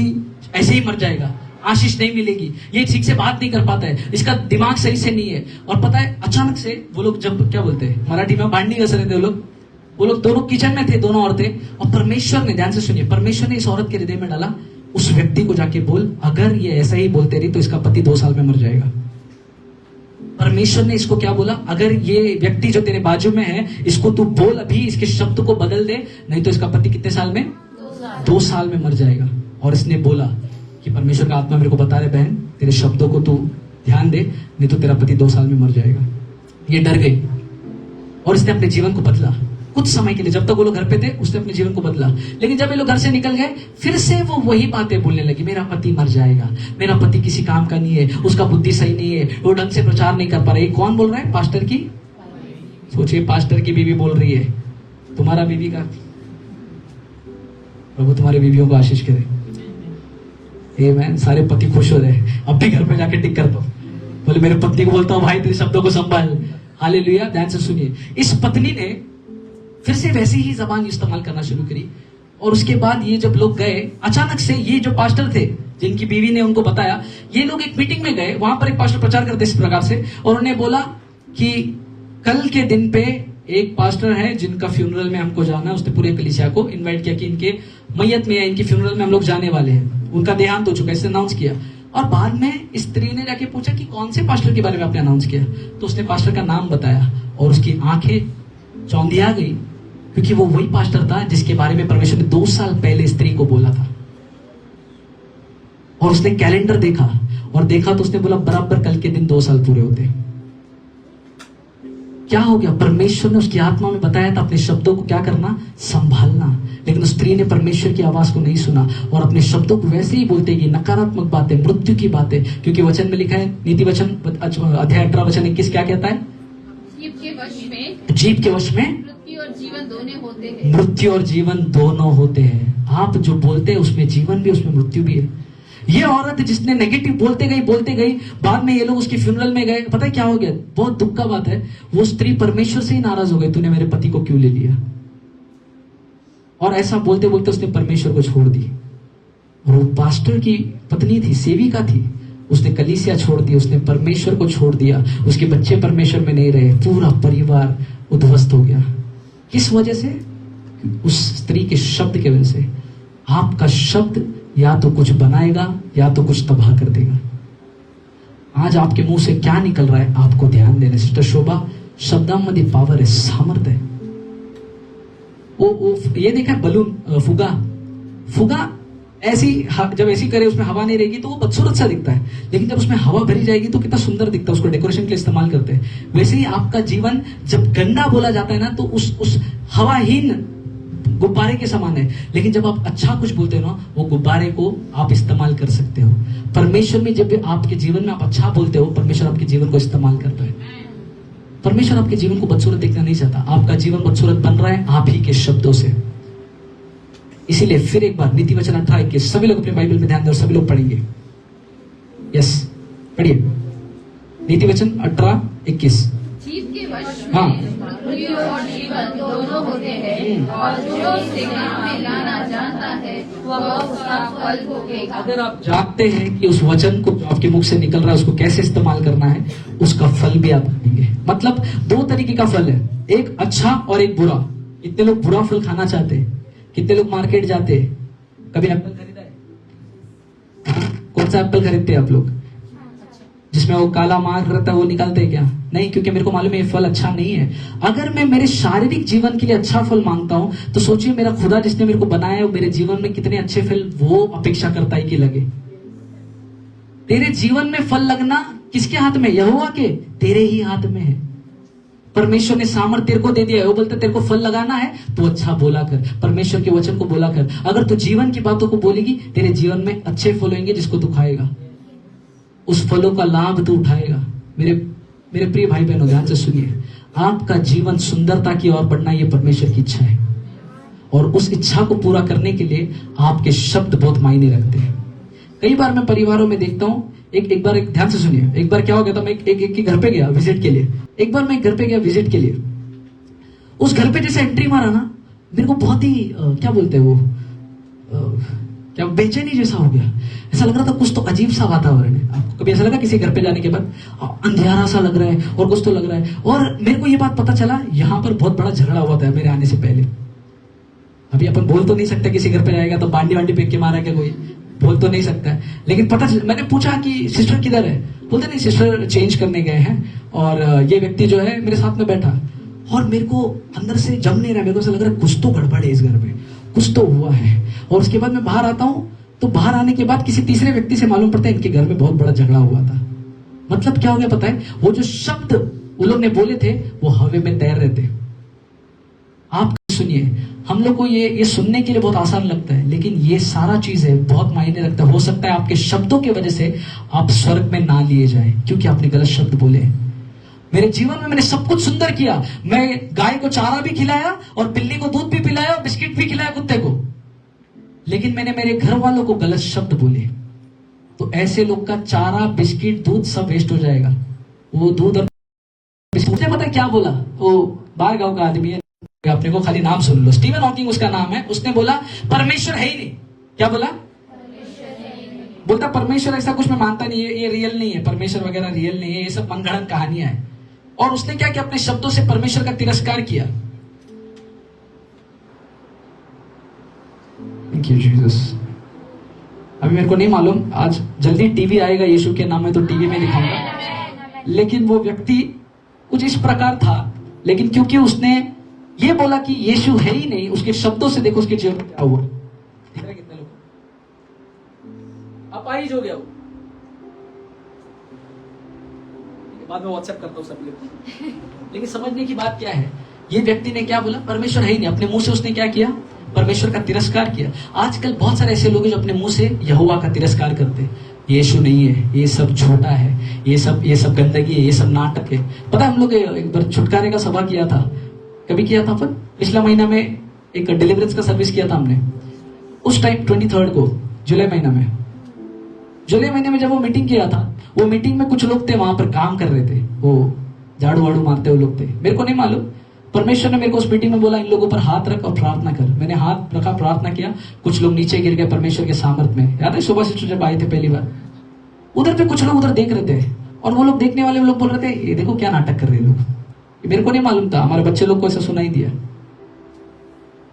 S1: ऐसे ही मर जाएगा, आशीष नहीं मिलेगी, ये ठीक से बात नहीं कर पाता है, इसका दिमाग सही से नहीं है। और पता है, अचानक से वो लोग, जब क्या बोलते हैं मराठी में, भांडी घस रहे थे वो लोग दोनों किचन में थे, दोनों औरतें, और परमेश्वर ने, ध्यान से सुनिए, परमेश्वर ने इस औरत के हृदय में डाला, उस व्यक्ति को जाके बोल, अगर ये ऐसा ही बोलते रही तो इसका पति 2 साल में मर जाएगा। परमेश्वर ने इसको क्या बोला, अगर ये व्यक्ति जो तेरे बाजू में है, इसको तू बोल, अभी इसके शब्द को बदल दे, नहीं तो इसका पति कितने साल में? 2 साल में मर जाएगा। और इसने बोला कि परमेश्वर का आत्मा मेरे को बता रहे, बहन तेरे शब्दों को तू ध्यान दे, नहीं तो तेरा पति 2 साल में मर जाएगा। ये डर गई और इसने अपने जीवन को बदला। कुछ समय के लिए, जब तक वो लोग घर पे थे, उसने अपने जीवन को बदला। लेकिन जब ये लोग घर से निकल गए, फिर से वो वही बातें बोलने लगी, मेरा पति मर जाएगा, मेरा पति किसी काम का नहीं है, उसका बुद्धि सही नहीं है, वो ढंग से प्रचार नहीं कर पा रही। कौन बोल रहा है? पास्टर की। सोचिए, पास्टर की बीवी बोल रही है। तुम्हारा बीवी का, प्रभु तुम्हारे बीवियों को आशीष करे। आमीन। सारे पति खुश हो रहे। अब भी घर पे जाके टिक कर दो, बोले मेरे पत्नी को बोलता हूं, भाई तेरे शब्दों को संभाल। हालेलुया। ध्यान से सुनिए, इस पत्नी ने फिर से वैसी ही जबान इस्तेमाल करना शुरू करी। और उसके बाद ये जब लोग गए, अचानक से ये जो पास्टर थे, जिनकी बीवी ने उनको बताया, ये लोग एक मीटिंग में गए। वहां पर एक पास्टर प्रचार करते इस प्रकार से, और उन्हें बोला कि कल के दिन पे एक पास्टर है जिनका फ्यूनरल में हमको जाना है। उसने पूरे कलीसिया को इन्वाइट किया कि इनके मैयत में या इनके फ्यूनरल में हम लोग जाने वाले हैं, उनका देहांत हो चुका है, इसने अनाउंस किया। और बाद में स्त्री ने जाके पूछा कि कौन से पास्टर के बारे में आपने अनाउंस किया, तो उसने पास्टर का नाम बताया और उसकी आंखें चौंधिया गई, क्योंकि वो वही पास्टर था जिसके बारे में परमेश्वर ने 2 साल पहले स्त्री को बोला था। और उसने कैलेंडर देखा और देखा तो उसने बोला बराबर कल के दिन 2 साल पूरे होते। क्या हो गया? परमेश्वर ने उसकी आत्मा में बताया था अपने शब्दों को क्या करना, संभालना। लेकिन उस स्त्री ने परमेश्वर की आवाज को नहीं सुना और अपने शब्दों को वैसे ही बोलते गई, नकारात्मक बातें, मृत्यु की बातें। क्योंकि वचन में लिखा है, नीति वचन अध्याय 18 वचन 21 क्या कहता है?
S2: जीव के वश में मृत्यु और जीवन दोनों होते हैं।
S1: मृत्यु और जीवन दोनों होते हैं। आप जो बोलते हैं उसमें जीवन भी, उसमें मृत्यु भी है। ये औरत जिसने नेगेटिव बोलते गई, बाद में ये लोग उसकी फ्यूनरल में गए। पता है क्या हो गया? बहुत दुख का बात है, वो स्त्री परमेश्वर से ही नाराज हो गई, तूने मेरे पति को क्यों ले लिया। और ऐसा बोलते बोलते उसने परमेश्वर को छोड़ दी। और वो पास्टर की पत्नी थी, सेविका थी, उसने कलीसिया छोड़ दी, उसने परमेश्वर को छोड़ दिया। उसके बच्चे परमेश्वर में नहीं रहे, पूरा परिवार उद्ध्वस्त हो गया। किस वजह से? उस स्त्री के शब्द की वजह से। आपका शब्द या तो कुछ बनाएगा या तो कुछ तबाह कर देगा। आज आपके मुंह से क्या निकल रहा है, आपको ध्यान देना। सिस्टर शोभा, शब्दांमध्ये पावर है, सामर्थ्य है। वो ये देखा बलून, फुगा ऐसी, जब ऐसी करे उसमें हवा नहीं रहेगी तो वो बदसूरत सा दिखता है, लेकिन जब उसमें हवा भरी जाएगी तो कितना सुंदर दिखता है। उसको डेकोरेशन के लिए इस्तेमाल करते हैं। वैसे ही आपका जीवन जब गंदा बोला जाता है ना, तो उस हवाहीन गुब्बारे के समान है। लेकिन जब आप अच्छा कुछ बोलते हो ना, वो गुब्बारे को आप इस्तेमाल कर सकते हो। परमेश्वर में जब आपके जीवन में आप अच्छा बोलते हो, परमेश्वर आपके जीवन को इस्तेमाल करता है। परमेश्वर आपके जीवन को बदसूरत देखना नहीं चाहता। आपका जीवन बदसूरत बन रहा है आप ही के शब्दों से। इसीलिए फिर एक बार नीति वचन 18:21, सभी लोग अपने बाइबल में ध्यान दो, सभी लोग पढ़ेंगे। यस, पढ़िए नीति वचन 18:21।
S2: जीव के वश में
S1: हाँ।
S2: मृत्यु और जीवन दोनों होते हैं, और जो इसे काम में लाना जानता है वह उसका फल भोगेगा।
S1: अगर आप जानते हैं कि उस वचन को जो आपके मुख से निकल रहा है उसको कैसे इस्तेमाल करना है, उसका फल भी आप पाएंगे। मतलब 2 तरीके का फल है, एक अच्छा और एक बुरा। कितने लोग बुरा फल खाना चाहते हैं? कितने लोग मार्केट जाते हैं? कभी एप्पल खरीदा है? कौन सा एप्पल खरीदते हैं आप लोग? जिसमें वो काला मार्क रहता है वो निकालते हैं क्या? नहीं, क्योंकि मेरे को मालूम है ये फल अच्छा नहीं है। अगर मैं मेरे शारीरिक जीवन के लिए अच्छा फल मांगता हूं, तो सोचिए मेरा खुदा जिसने मेरे को बनाया है, मेरे जीवन में कितने अच्छे फल वो अपेक्षा करता है कि लगे। तेरे जीवन में फल लगना किसके हाथ में? यहोवा के, तेरे ही हाथ में है। परमेश्वर ने सामर्थ तेरे को दे दिया है। वो बोलते तेरे को फल लगाना है तो अच्छा बोला कर, परमेश्वर के वचन को बोला कर। अगर तू जीवन की बातों को बोलेगी, तेरे जीवन में अच्छे फल होंगे जिसको तू खाएगा, उस फलों का लाभ तू उठाएगा। मेरे प्रिय भाई बहनों, ध्यान से सुनिए, आपका जीवन सुंदरता की ओर बढ़ना, यह परमेश्वर की इच्छा है। और उस इच्छा को पूरा करने के लिए आपके शब्द बहुत मायने रखते हैं। कई बार मैं परिवारों में देखता हूं, एक बार ध्यान से सुनिए, एक बार क्या हो गया था, मैं एक के घर पे गया विजिट के लिए। एक बार मैं घर पे गया विजिट के लिए, उस घर पे जैसे एंट्री मारा ना, मेरे को बहुत ही क्या बोलते हैं वो, क्या बेचैनी जैसा हो गया। ऐसा लग रहा था कुछ तो अजीब सा वातावरण है। आपको कभी ऐसा लगा किसी घर पे जाने के बाद अंधेरा सा लग रहा है और कुछ तो लग रहा है? और मेरे को ये बात पता चला, यहाँ पर बहुत बड़ा झगड़ा हुआ था मेरे आने से पहले। अभी अपन बोल तो नहीं सकता, किसी घर पे जाएगा तो बांडी वांडी फेंक के मारा क्या कोई, बोल तो नहीं सकता है। लेकिन पता मैंने पूछा कि सिस्टर किधर है? बोलते नहीं, सिस्टर चेंज करने गए हैं और ये व्यक्ति जो है मेरे साथ में बैठा। और मेरे को अंदर से जम नहीं रहा, मेरे को ऐसा लग रहा है कुछ तो गड़बड़ है इस घर में, कुछ तो हुआ है। और उसके बाद मैं बाहर आता हूँ, तो बाहर आने के बाद किसी तीसरे व्यक्ति से मालूम पड़ता है इनके घर में बहुत बड़ा झगड़ा हुआ था। मतलब क्या हो गया पता है? वो जो शब्द वो लोग ने बोले थे वो हवा में तैर रहे थे। आप सुनिए, हम लोग को ये सुनने के लिए बहुत आसान लगता है, लेकिन ये सारा चीज है बहुत मायने रखता है। हो सकता है आपके शब्दों की वजह से आप स्वर्ग में ना लिए जाए, क्योंकि आपने गलत शब्द बोले। मेरे जीवन में मैंने सब कुछ सुंदर किया, मैं गाय को चारा भी खिलाया और बिल्ली को दूध भी पिलाया और बिस्किट भी खिलाया कुत्ते को, लेकिन मैंने मेरे घर वालों को गलत शब्द बोले, तो ऐसे लोग का चारा, बिस्किट, दूध सब वेस्ट हो जाएगा। वो दूध और उसने पता क्या बोला? वो बाहर गांव का आदमी है, अपने को खाली नाम सुन लो, स्टीवन हॉकिंग उसका नाम है। उसने बोला परमेश्वर है ही नहीं। क्या बोला? बोलता परमेश्वर ऐसा कुछ मैं मानता नहीं है, ये रियल नहीं है, परमेश्वर वगैरह रियल नहीं है, ये सब मनगढ़ंत कहानियां हैं। और उसने क्या किया? अपने शब्दों से परमेश्वर का तिरस्कार किया। Thank you Jesus. अभी मेरे को नहीं मालूम, आज जल्दी टीवी आएगा यीशु के नाम में, तो टीवी में दिखाऊंगा। लेकिन वो व्यक्ति कुछ इस प्रकार था, लेकिन क्योंकि उसने ये बोला कि यीशु है ही नहीं, उसके शब्दों से देखो उसके जीवन में क्या हुआ। दिख रहा है कितने लोग? अपाहिज हो गया वो। बाद में व्हाट्सएप करता हूं सब लोग। लेकिन समझने की बात क्या है, ये व्यक्ति ने क्या बोला? परमेश्वर है ही नहीं। अपने मुंह से उसने क्या किया? परमेश्वर का तिरस्कार किया। आजकल बहुत सारे ऐसे लोग हैं जो अपने मुंह से यहोवा का तिरस्कार करते हैं। यीशु नहीं है, ये सब झूठा है, ये सब गंदगी है, ये सब नाटक है। पता है हम लोग एक बार छुटकारे का सभा किया था, कभी किया था अपन, पिछला महीना में एक डिलीवरेंस का सर्विस किया था हमने। उस टाइम 23 को जुलाई महीने में जब वो मीटिंग किया था, वो मीटिंग में कुछ लोग थे वहां पर काम कर रहे थे, वो झाड़ू वाड़ू मारते हुए लोग थे। मेरे को नहीं मालूम, परमेश्वर ने मेरे को उस मीटिंग में बोला इन लोगों पर हाथ रख और प्रार्थना कर। मैंने हाथ रखा, प्रार्थना किया, कुछ लोग नीचे गिर गए परमेश्वर के सामर्थ में। याद है सुबह से जब आए थे पहली बार, उधर पे कुछ लोग उधर देख रहे थे, और वो लोग देखने वाले लोग बोल रहे थे ये देखो क्या नाटक कर रहे हैं लोग। मेरे को नहीं मालूम था, हमारे बच्चे लोग को ऐसा सुनाई दिया।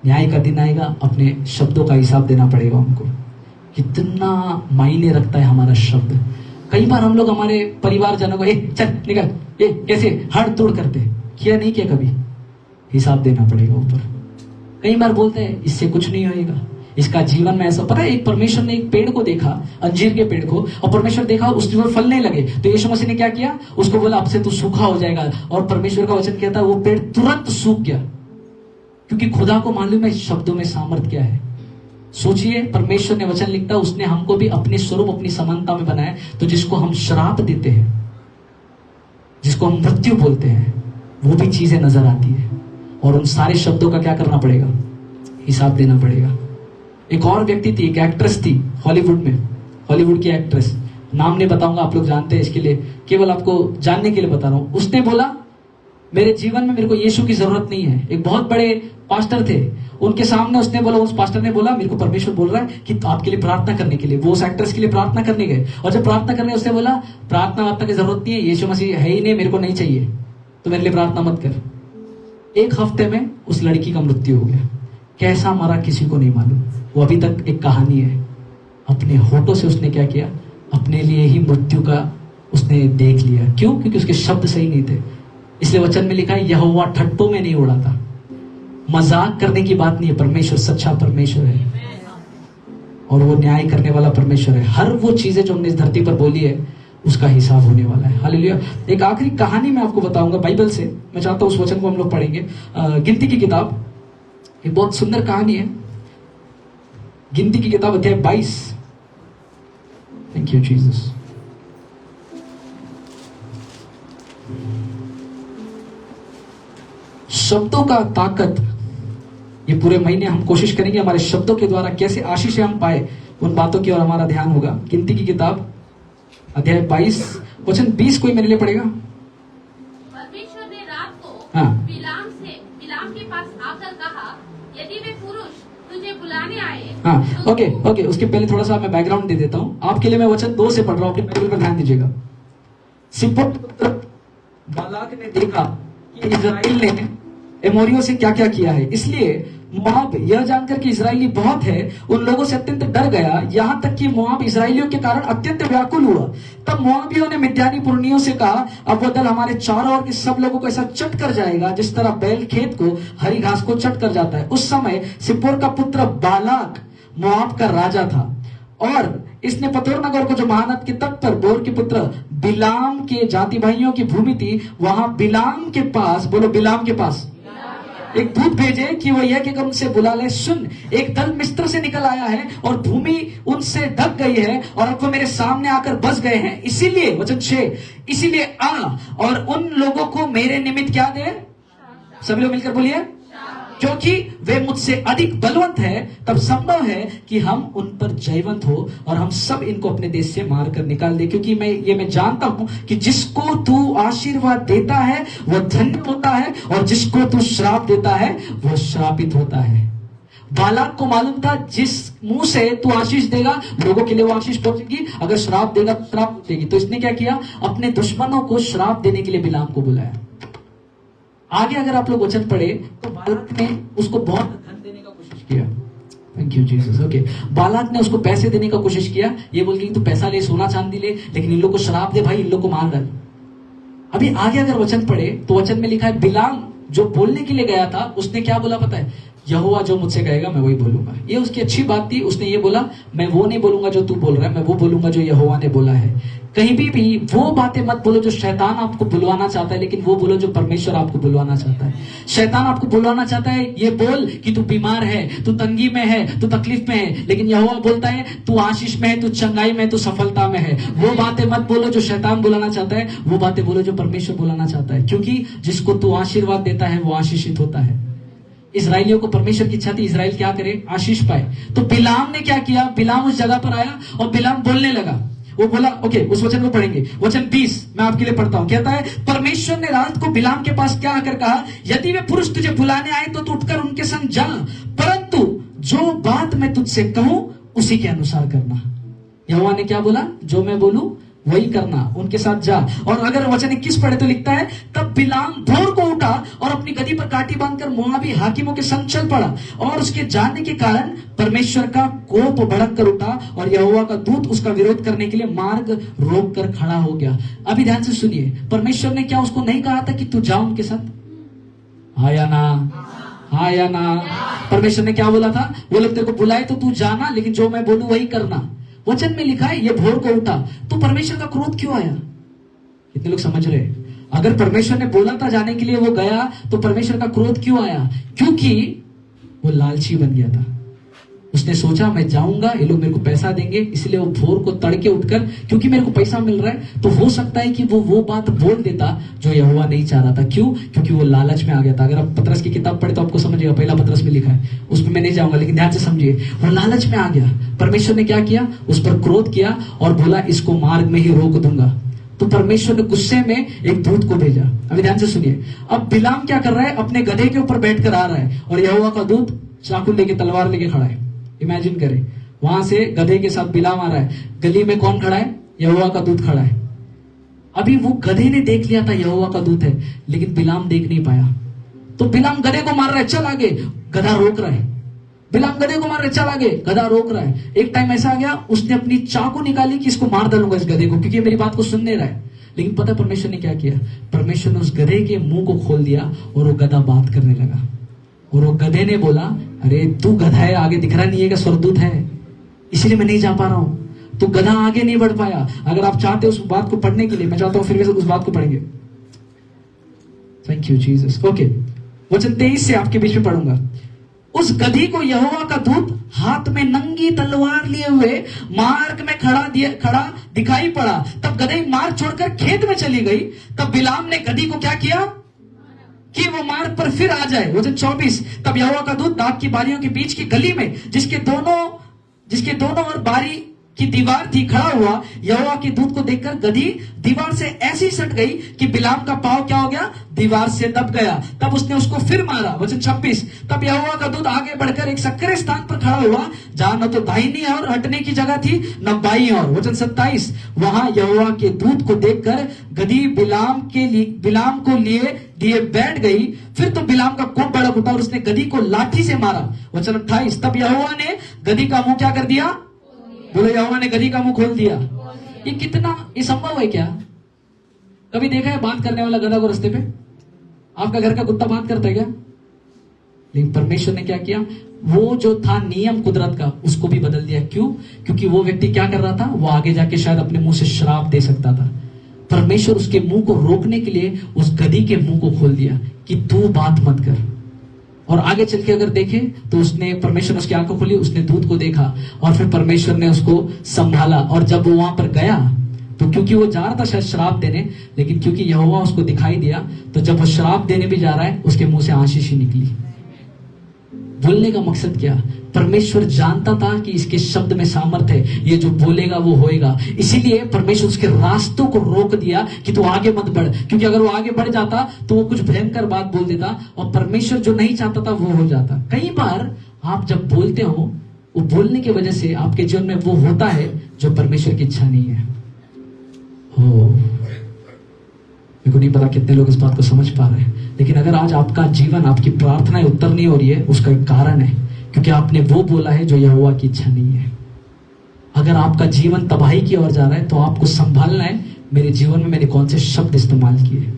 S1: न्याय का दिन आएगा, अपने शब्दों का हिसाब देना पड़ेगा हमको। कितना मायने रखता है हमारा शब्द। कई बार हम लोग हमारे परिवारजनों को चल निकल, कैसे हड़ तोड़ करते, किया नहीं किया कभी, हिसाब देना पड़ेगा ऊपर। कई बार बोलते हैं इससे कुछ नहीं होएगा, इसका जीवन में ऐसा। पता है एक परमेश्वर ने एक पेड़ को देखा, अंजीर के पेड़ को, और परमेश्वर देखा उसमें फलने लगे, तो यीशु मसीह ने क्या किया? उसको बोला अब से तू सूखा हो जाएगा। और परमेश्वर का वचन कहता है वो पेड़ तुरंत सूख गया, क्योंकि खुदा को मालूम है शब्दों में सामर्थ क्या है। सोचिए, परमेश्वर ने वचन लिखता है उसने हमको भी अपने स्वरूप अपनी समानता में बनाया, तो जिसको हम श्राप देते हैं, जिसको हम मृत्यु बोलते हैं, वो भी चीजें नजर आती है। और उन सारे शब्दों का क्या करना पड़ेगा? हिसाब देना पड़ेगा। एक और व्यक्ति थी, एक एक्ट्रेस थी हॉलीवुड में, हॉलीवुड की एक्ट्रेस, नाम नहीं बताऊंगा, आप लोग जानते हैं, इसके लिए केवल आपको जानने के लिए बता रहा हूं। उसने बोला मेरे जीवन में मेरे को यीशु की जरूरत नहीं है। एक बहुत बड़े पास्टर थे, उनके सामने उसने बोला, उस पास्टर ने बोला मेरे को परमेश्वर बोल रहा है कि आपके लिए प्रार्थना करने के लिए। वो उस एक्ट्रेस के लिए प्रार्थना करने गए, और जब प्रार्थना करने उसने बोला प्रार्थना की जरूरत नहीं है, यीशु मसीह है ही नहीं, मेरे को नहीं चाहिए, तो मेरे लिए प्रार्थना मत कर। एक हफ्ते में उस लड़की का मृत्यु हो गया। कैसा मरा किसी को नहीं मालूम, वो अभी तक एक कहानी है। अपने होठों से उसने क्या किया? अपने लिए ही मृत्यु का उसने देख लिया। क्यों? क्योंकि उसके शब्द सही नहीं थे। इसलिए वचन में लिखा है यहोवा ठट्टों में नहीं उड़ाता। मजाक करने की बात नहीं है, परमेश्वर सच्चा परमेश्वर है और वो न्याय करने वाला परमेश्वर है। हर वो चीजें जो हमने इस धरती पर बोली है, उसका हिसाब होने वाला है। हालेलुया। एक आखिरी कहानी मैं आपको बताऊंगा बाइबल से, मैं चाहता हूं उस वचन को हम लोग पढ़ेंगे। गिनती की किताब, एक बहुत सुंदर कहानी है। गिनती की किताब अध्याय 22। Thank you Jesus. शब्दों का ताकत, ये पूरे महीने हम कोशिश करेंगे हमारे शब्दों के द्वारा कैसे आशीष हम पाए, उन बातों की ओर हमारा ध्यान होगा। गिनती की किताब अध्याय 22 वचन 20 कोई मेरे लिए पढ़ेगा?
S2: परमेश्वर ने रात को
S1: हाँ।
S2: बिलाम के पास आकर कहा, यदि वे पुरुष तुझे बुलाने आए।
S1: हाँ, ओके, उसके पहले थोड़ा सा मैं बैकग्राउंड दे देता हूँ आपके लिए। मैं वचन 2 से पढ़ रहा हूँ, अपनी बाइबल पर ध्यान दीजिएगा। सिप्पोर के पुत्र बालाक ने देखा कि इजराइल ने एमोरियों से क्या क्या किया है, इसलिए मोआब यह जानकर कि इजरायली बहुत है, उन लोगों से अत्यंत डर गया, यहां तक कि मोआब इजरायलियों के कारण अत्यंत व्याकुल हुआ। तब मोआबियों ने मिद्यानी पुरनियों से कहा, अब वह दल हमारे चारों ओर के सब लोगों को ऐसा चट कर जाएगा जिस तरह बैल खेत को हरी घास को चट कर जाता है। उस समय सिप्पोर का पुत्र बालाक मोआब का राजा था, और इसने पतोर नगर को, जो महानद के तट पर बोर के पुत्र बिलाम के जाति भाइयों की भूमि थी, वहां बिलाम के पास, बोलो बिलाम के पास, एक दूत भेजे कि वो यह कि उनसे बुला ले, सुन, एक दल मिस्र से निकल आया है और भूमि उनसे ढक गई है और अब वो मेरे सामने आकर बस गए हैं, इसीलिए वचन 6, इसीलिए आ और उन लोगों को मेरे निमित्त क्या दे? सभी लोग मिलकर बोलिए, क्योंकि वे मुझसे अधिक बलवंत है, तब संभव है कि हम उन पर जयवंत हो और हम सब इनको अपने देश से मार कर निकाल दे, क्योंकि मैं जानता हूं कि जिसको तू आशीर्वाद देता है वह धन्य होता है, और जिसको तू श्राप देता है वह श्रापित होता है। बालाक को मालूम था जिस मुंह से तू आशीष देगा लोगों के लिए वो आशीष पहुंचेगी, अगर श्राप देगा तो श्राप पहुंचेगी। तो इसने क्या किया? अपने दुश्मनों को श्राप देने के लिए बिलाम को बुलाया। आगे अगर आप लोग वचन पढ़े तो बालाक ने उसको बहुत धन देने का कोशिश किया। Thank you Jesus. Okay, Balak ने उसको पैसे देने का कोशिश किया, ये बोल के तू पैसा ले, सोना चांदी ले, लेकिन इन लोग को शराब दे भाई, इन लोग को मार डाल। अभी आगे अगर वचन पढ़े तो वचन में लिखा है, बिलाम जो बोलने के लिए गया था उसने क्या बोला पता है? यहोवा जो मुझसे कहेगा मैं वही बोलूंगा। ये उसकी अच्छी बात थी, उसने ये बोला मैं वो नहीं बोलूंगा जो तू बोल रहा है, मैं वो बोलूंगा जो यहोवा ने बोला है। कहीं भी वो बातें मत बोलो जो शैतान आपको बुलवाना चाहता है, लेकिन वो बोलो जो परमेश्वर आपको बुलवाना चाहता है। शैतान आपको बुलवाना चाहता है ये बोल कि तू बीमार है, तू तंगी में है, तू तकलीफ में है, लेकिन यहोवा बोलता है तू आशीष में है, तू चंगाई में है, तू सफलता में है। वो बातें मत बोलो जो शैतान बुलाना चाहता है, वो बातें बोलो जो परमेश्वर बुलाना चाहता है, क्योंकि जिसको तू आशीर्वाद देता है वो आशीषित होता है। इस्राएलियों को परमेश्वर की इच्छा थी इस्राएल क्या करे? आशीष पाए। तो बिलाम ने क्या किया? बिलाम उस जगह पर आया और बिलाम बोलने लगा। वो बोला, ओके, उस वचन को पढ़ेंगे, वचन 20 मैं आपके लिए पढ़ता हूं। कहता है, परमेश्वर ने रात को बिलाम के पास क्या आकर कहा, यदि वे पुरुष तुझे बुलाने आए तो तू उठकर उनके संग जा, परंतु जो बात मैं तुझसे कहूं उसी के अनुसार करना। यहोवा ने क्या बोला? जो मैं बोलूं वही करना, उनके साथ जा। और अगर वचन 21 पढ़े तो लिखता है, तब बिलाम भोर को उठा और अपनी गदी पर काठी बांधकर मोआबी हाकिमों के संग चल पड़ा, और उसके जाने के कारण परमेश्वर का कोप भड़क कर उठा और यहोवा का दूत उसका विरोध करने के लिए मार्ग रोक कर खड़ा हो गया। अभी ध्यान से सुनिए, परमेश्वर ने क्या उसको नहीं कहा था कि तू जा उनके साथ? हाँ या ना? हाँ या ना? परमेश्वर ने क्या बोला था? वो लोग तेरे को बुलाए तो तू जाना, लेकिन जो मैं बोलूं वही करना। वचन में लिखा है ये भोर को उठा, तो परमेश्वर का क्रोध क्यों आया? कितने लोग समझ रहे? अगर परमेश्वर ने बोला था जाने के लिए वो गया, तो परमेश्वर का क्रोध क्यों आया? क्योंकि वो लालची बन गया था। उसने सोचा मैं जाऊंगा, ये लोग मेरे को पैसा देंगे, इसलिए वो भोर को तड़के उठकर, क्योंकि मेरे को पैसा मिल रहा है, तो हो सकता है कि वो बात बोल देता जो यहोवा नहीं चाह रहा था। क्यों? क्योंकि वो लालच में आ गया था। अगर आप पतरस की किताब पढ़े तो आपको समझिएगा, पहला पतरस में लिखा है, उसमें मैं नहीं जाऊंगा, लेकिन ध्यान से समझिए, वो लालच में आ गया। परमेश्वर ने क्या किया? उस पर क्रोध किया और बोला इसको मार्ग में ही रोक दूंगा। तो परमेश्वर ने गुस्से में एक दूत को भेजा। अभी ध्यान से सुनिए, अब बिलाम क्या कर रहा है? अपने गधे के ऊपर बैठकर आ रहा है और यहोवा का दूत चाकू लेके, तलवार लेके खड़ा है। इमेजिन करें, वहां से गधे के साथ बिलाम आ रहा है, गली में कौन खड़ा है? यहोवा का दूत खड़ा है। अभी वो गधे ने देख लिया था यहोवा का दूत है, लेकिन बिलाम देख नहीं पाया, तो बिलाम गधे को मार रहा है, चल आगे, गधा रोक रहा है। बिलाम गधे को मार रहा है, चल आगे, गधा रोक रहा है। एक टाइम ऐसा आ गया, उसने अपनी चाकू निकाली कि इसको मार डालूंगा इस गधे को, क्योंकि मेरी बात को सुन नहीं रहा है। लेकिन पता है परमेश्वर ने क्या किया? परमेश्वर ने उस गधे के मुंह को खोल दिया और वो गधा बात करने लगा। और वो गधे ने बोला, अरे तू गधा है, आगे दिख रहा नहीं है कि स्वर्गदूत है, इसलिए मैं नहीं जा पा रहा हूं। तो गधा आगे नहीं बढ़ पाया। अगर आप चाहते हो उस बात को पढ़ने के लिए, मैं चाहता हूं फिर भी उस बात को पढ़ेंगे। Thank you Jesus. ओके, वचन 23 से आपके बीच में पढ़ूंगा। उस गधी को यहोवा का दूत हाथ में नंगी तलवार लिए हुए मार्ग में खड़ा दिखाई पड़ा। तब गधी मार्ग छोड़कर खेत में चली गई। तब बिलाम ने गधी को क्या किया कि वो मार्ग पर फिर आ जाए। वचन 24, तब यहोवा का दूत दाख की बारियों के बीच की गली में जिसके दोनों ओर बारी की दीवार थी खड़ा हुआ। यहोवा के दूत को देखकर गधी दीवार से ऐसी सट गई कि बिलाम का पांव क्या हो गया, दीवार से दब गया। तब उसने उसको फिर मारा। वचन 26, तब यहोवा का दूत आगे बढ़कर एक सक्रिय स्थान पर खड़ा हुआ जहां न तो दाहिनी ओर हटने की जगह थी न बाईं ओर। वचन 27, वहां यहोवा के दूत को देखकर गधी बिलाम को लिए दिए बैठ गई। फिर तो बिलाम का कोप भड़क उठा और उसने गधी को लाठी से मारा। वचन 28, तब यहोवा ने गधी का मुंह क्या कर दिया, बोलो यहोवा ने गधी का मुंह खोल दिया। ये संभव है क्या? कभी देखा है बात करने वाला गधा को रास्ते पे? आपका घर का कुत्ता बात करता है क्या? लेकिन परमेश्वर ने क्या किया, वो जो था नियम कुदरत का उसको भी बदल दिया। क्यों? क्योंकि वो व्यक्ति क्या कर रहा था, वो आगे जाके शायद अपने मुंह से श्राप दे सकता था। परमेश्वर उसके मुंह को रोकने के लिए उस गधी के मुंह को खोल दिया कि तू बात मत कर। और आगे चल के अगर देखें तो परमेश्वर ने उसकी आंखों खोली, उसने दूत को देखा और फिर परमेश्वर ने उसको संभाला। और जब वो वहां पर गया तो क्योंकि वो जा रहा था शायद श्राप देने, लेकिन क्योंकि यहोवा उसको दिखाई दिया, तो जब वो श्राप देने भी जा रहा है उसके मुंह से आशीष ही निकली। बोलने का मकसद क्या? परमेश्वर जानता था कि इसके शब्द में सामर्थ है, ये जो बोलेगा वो होएगा। इसीलिए परमेश्वर उसके रास्तों को रोक दिया कि तू आगे मत बढ़, क्योंकि अगर वो आगे बढ़ जाता तो वो कुछ भयंकर बात बोल देता और परमेश्वर जो नहीं चाहता था वो हो जाता। कई बार आप जब बोलते हो, वो बोलने की वजह से आपके जीवन में वो होता है जो परमेश्वर की इच्छा नहीं है। मेरे को नहीं पता कितने लोग इस बात को समझ पा रहे हैं, लेकिन अगर आज आपका जीवन, आपकी प्रार्थनाएं उत्तर नहीं हो रही है, उसका एक कारण है, क्योंकि आपने वो बोला है जो यहोवा की इच्छा नहीं है। अगर आपका जीवन तबाही की ओर जा रहा है तो आपको संभालना है, मेरे जीवन में मैंने कौन से शब्द इस्तेमाल किए।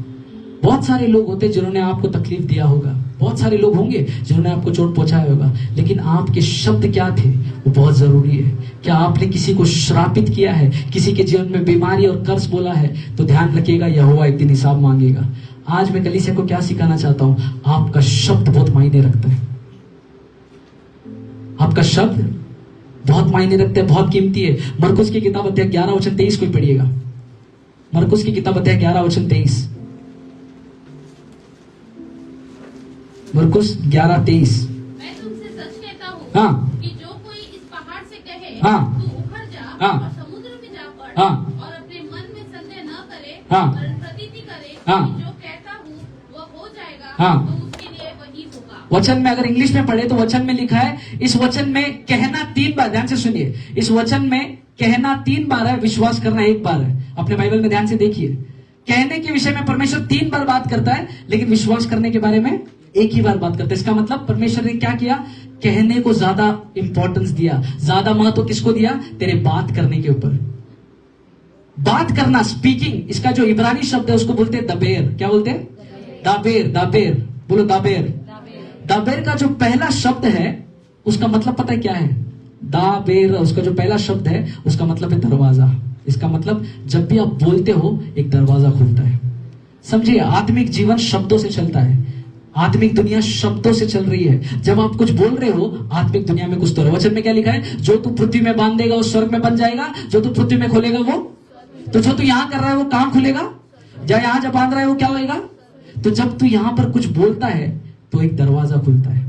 S1: बहुत सारे लोग होते जिन्होंने आपको तकलीफ दिया होगा, बहुत सारे लोग होंगे जिन्होंने आपको चोट पहुंचाया होगा, लेकिन आपके शब्द क्या थे वो बहुत जरूरी है। क्या आपने किसी को श्रापित किया है, किसी के जीवन में बीमारी और कर्ज बोला है, तो ध्यान रखिएगा यहोवा एक दिन हिसाब मांगेगा। आज मैं कलीसिया को क्या सिखाना चाहता हूं, आपका शब्द बहुत मायने रखता है। आपका शब्द बहुत मायने रखता है, बहुत कीमती है। मरकुस की किताब अध्याय 11 वचन 23 को पढ़िएगा। मरकुस की किताब अध्याय 11 वचन 23। मरकुस 11:23।
S2: मैं तुमसे सच कहता हूँ
S1: हाँ,
S2: कि जो कोई इस पहाड़ से कहे
S1: हाँ,
S2: तू उखड़ जा
S1: हाँ,
S2: और समुद्र में जा पड़,
S1: हाँ,
S2: और अपने मन में संदेह न करे,
S1: हाँ,
S2: और प्रतीति करे
S1: हाँ,
S2: कि जो कहता हूँ वह हो जाएगा,
S1: हाँ,
S2: तो उसके लिए वही होगा।
S1: वचन में अगर इंग्लिश में पढ़े तो वचन में लिखा है, इस वचन में कहना 3 बार, ध्यान से सुनिए, इस वचन में कहना 3 बार है, विश्वास करना 1 बार है। अपने बाइबल में ध्यान से देखिए, कहने के विषय में परमेश्वर 3 बार बात करता है, लेकिन विश्वास करने के बारे में 1 ही बार बात करता है। इसका मतलब परमेश्वर ने क्या किया, कहने को ज्यादा इंपॉर्टेंस दिया, ज्यादा महत्व किसको दिया, तेरे बात करने के ऊपर। बात करना, स्पीकिंग, इसका जो इब्रानी शब्द है उसको बोलते हैं दबेर। क्या बोलते हैं? दाबेर। दाबेर, बोलो दाबेर। दाबेर का जो पहला शब्द है उसका मतलब पता है क्या है? दाबेर, उसका जो पहला शब्द है उसका मतलब है दरवाजा। इसका मतलब जब भी आप बोलते हो एक दरवाजा खुलता है। समझिए, आत्मिक जीवन शब्दों से चलता है, आत्मिक दुनिया शब्दों से चल रही है। जब आप कुछ बोल रहे हो आत्मिक दुनिया में कुछ तो है। वचन में क्या लिखा है? जो तू पृथ्वी में बांध देगा वो स्वर्ग में बन जाएगा, जो तू पृथ्वी में खोलेगा वो, तो जो तू यहां कर रहा है वो कहां खुलेगा, यहां जब बांध रहा है वो क्या होगा। तो जब तू यहां पर कुछ बोलता है तो एक दरवाजा खुलता है।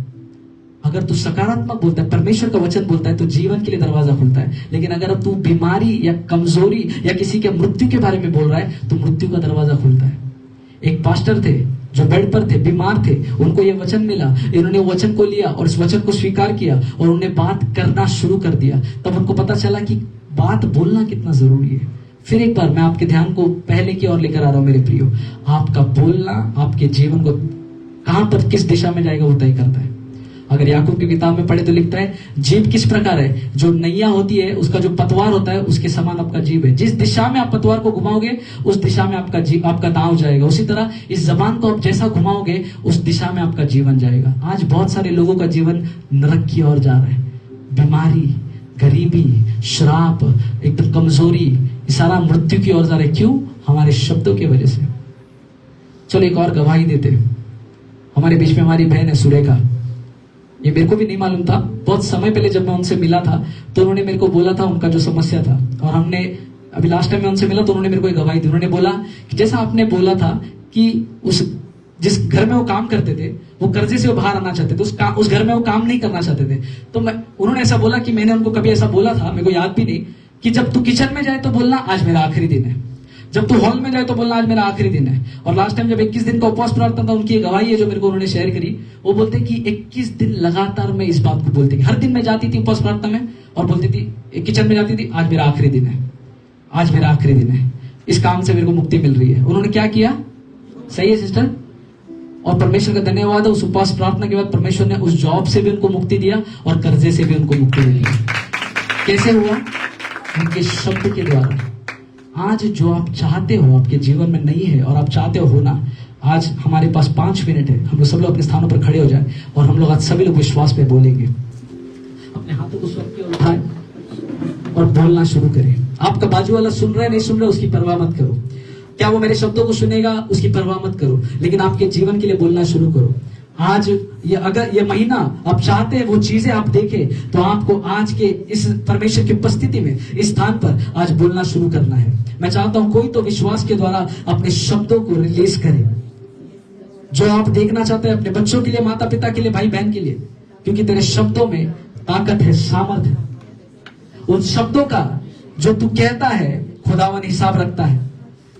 S1: अगर तू सकारात्मक बोलता है, परमेश्वर का वचन बोलता है, तो जीवन के लिए दरवाजा खुलता है। लेकिन अगर तू बीमारी या कमजोरी या किसी के मृत्यु के बारे में बोल रहा है तो मृत्यु का दरवाजा खुलता है। एक पास्टर थे जो बेड पर थे, बीमार थे, उनको ये वचन मिला, इन्होंने वचन को लिया और इस वचन को स्वीकार किया और उन्होंने बात करना शुरू कर दिया। तब उनको पता चला कि बात बोलना कितना जरूरी है। फिर एक बार मैं आपके ध्यान को पहले की ओर लेकर आ रहा हूं मेरे प्रियो। आपका बोलना आपके जीवन को कहां पर किस दिशा में जाएगा वो तय करता है। अगर याकूब की किताब में पढ़े तो लिखता है, जीभ किस प्रकार है, जो नैया होती है उसका जो पतवार होता है उसके समान आपका जीभ है। जिस दिशा में आप पतवार को घुमाओगे उस दिशा में आपका दांव जाएगा। उसी तरह इस जबान को आप जैसा घुमाओगे उस दिशा में आपका जीवन जाएगा। आज बहुत सारे लोगों का जीवन नरक की ओर जा रहा है। बीमारी, गरीबी, श्राप, एकदम कमजोरी, ये सारा मृत्यु की ओर जा रहा है। क्यों? हमारे शब्दों की वजह से। चलो एक और गवाही देते। हमारे बीच में हमारी बहन है सुरेखा। ये मेरे को भी नहीं मालूम था, बहुत समय पहले जब मैं उनसे मिला था तो उन्होंने मेरे को बोला था उनका जो समस्या था, और हमने अभी लास्ट टाइम मैं उनसे मिला तो उन्होंने मेरे को एक गवाही दी। उन्होंने बोला कि जैसा आपने बोला था कि जिस घर में वो काम करते थे वो कर्जे से वो बाहर आना चाहते थे, उस घर में वो काम नहीं करना चाहते थे, तो उन्होंने ऐसा बोला कि मैंने उनको कभी ऐसा बोला था, मेरे को याद भी नहीं, कि जब तू किचन में जाए तो बोलना आज मेरा आखिरी दिन है, जब तू हॉल में जाए तो बोलना आज मेरा आखिरी दिन है। और लास्ट टाइम जब 21 दिन का उपवास प्रार्थना था, उनकी गवाही है जो मेरे को उन्होंने शेयर करी। वो बोलते कि 21 दिन लगातार मैं इस बात को बोलती, हर दिन मैं जाती थी उपवास प्रार्थना में और बोलती थी, किचन में जाती थी, आज मेरा आखिरी दिन है, आज मेरा आखिरी दिन है, इस काम से मेरे को मुक्ति मिल रही है। उन्होंने क्या किया? सही है सिस्टर? और परमेश्वर का धन्यवाद है, उस उपवास प्रार्थना के बाद परमेश्वर ने उस जॉब से भी उनको मुक्ति दिया और कर्जे से भी उनको मुक्ति दी। कैसे हुआ? उनके शब्द के द्वारा। आज जो आप चाहते हो आपके जीवन में नहीं है और आप चाहते हो ना, आज हमारे पास 5 मिनट है, हम लोग सब लोग अपने स्थानों पर खड़े हो जाए और हम लोग आज सभी लोग विश्वास पे बोलेंगे। अपने हाथों को स्वर्ग की ओर उठाए और बोलना शुरू करें। आपका बाजू वाला सुन रहा है नहीं सुन रहा उसकी परवाह मत करो, क्या वो मेरे शब्दों को सुनेगा उसकी परवाह मत करो, लेकिन आपके जीवन के लिए बोलना शुरू करो। आज अगर ये महीना आप चाहते हैं वो चीजें आप देखें, तो आपको आज के इस परमेश्वर की उपस्थिति में इस स्थान पर आज बोलना शुरू करना है। मैं चाहता हूं कोई तो विश्वास के द्वारा अपने शब्दों को रिलीज करे, जो आप देखना चाहते हैं अपने बच्चों के लिए, माता पिता के लिए, भाई बहन के लिए, क्योंकि तेरे शब्दों में ताकत है, सामर्थ है। उन शब्दों का जो तू कहता है खुदावन हिसाब रखता है।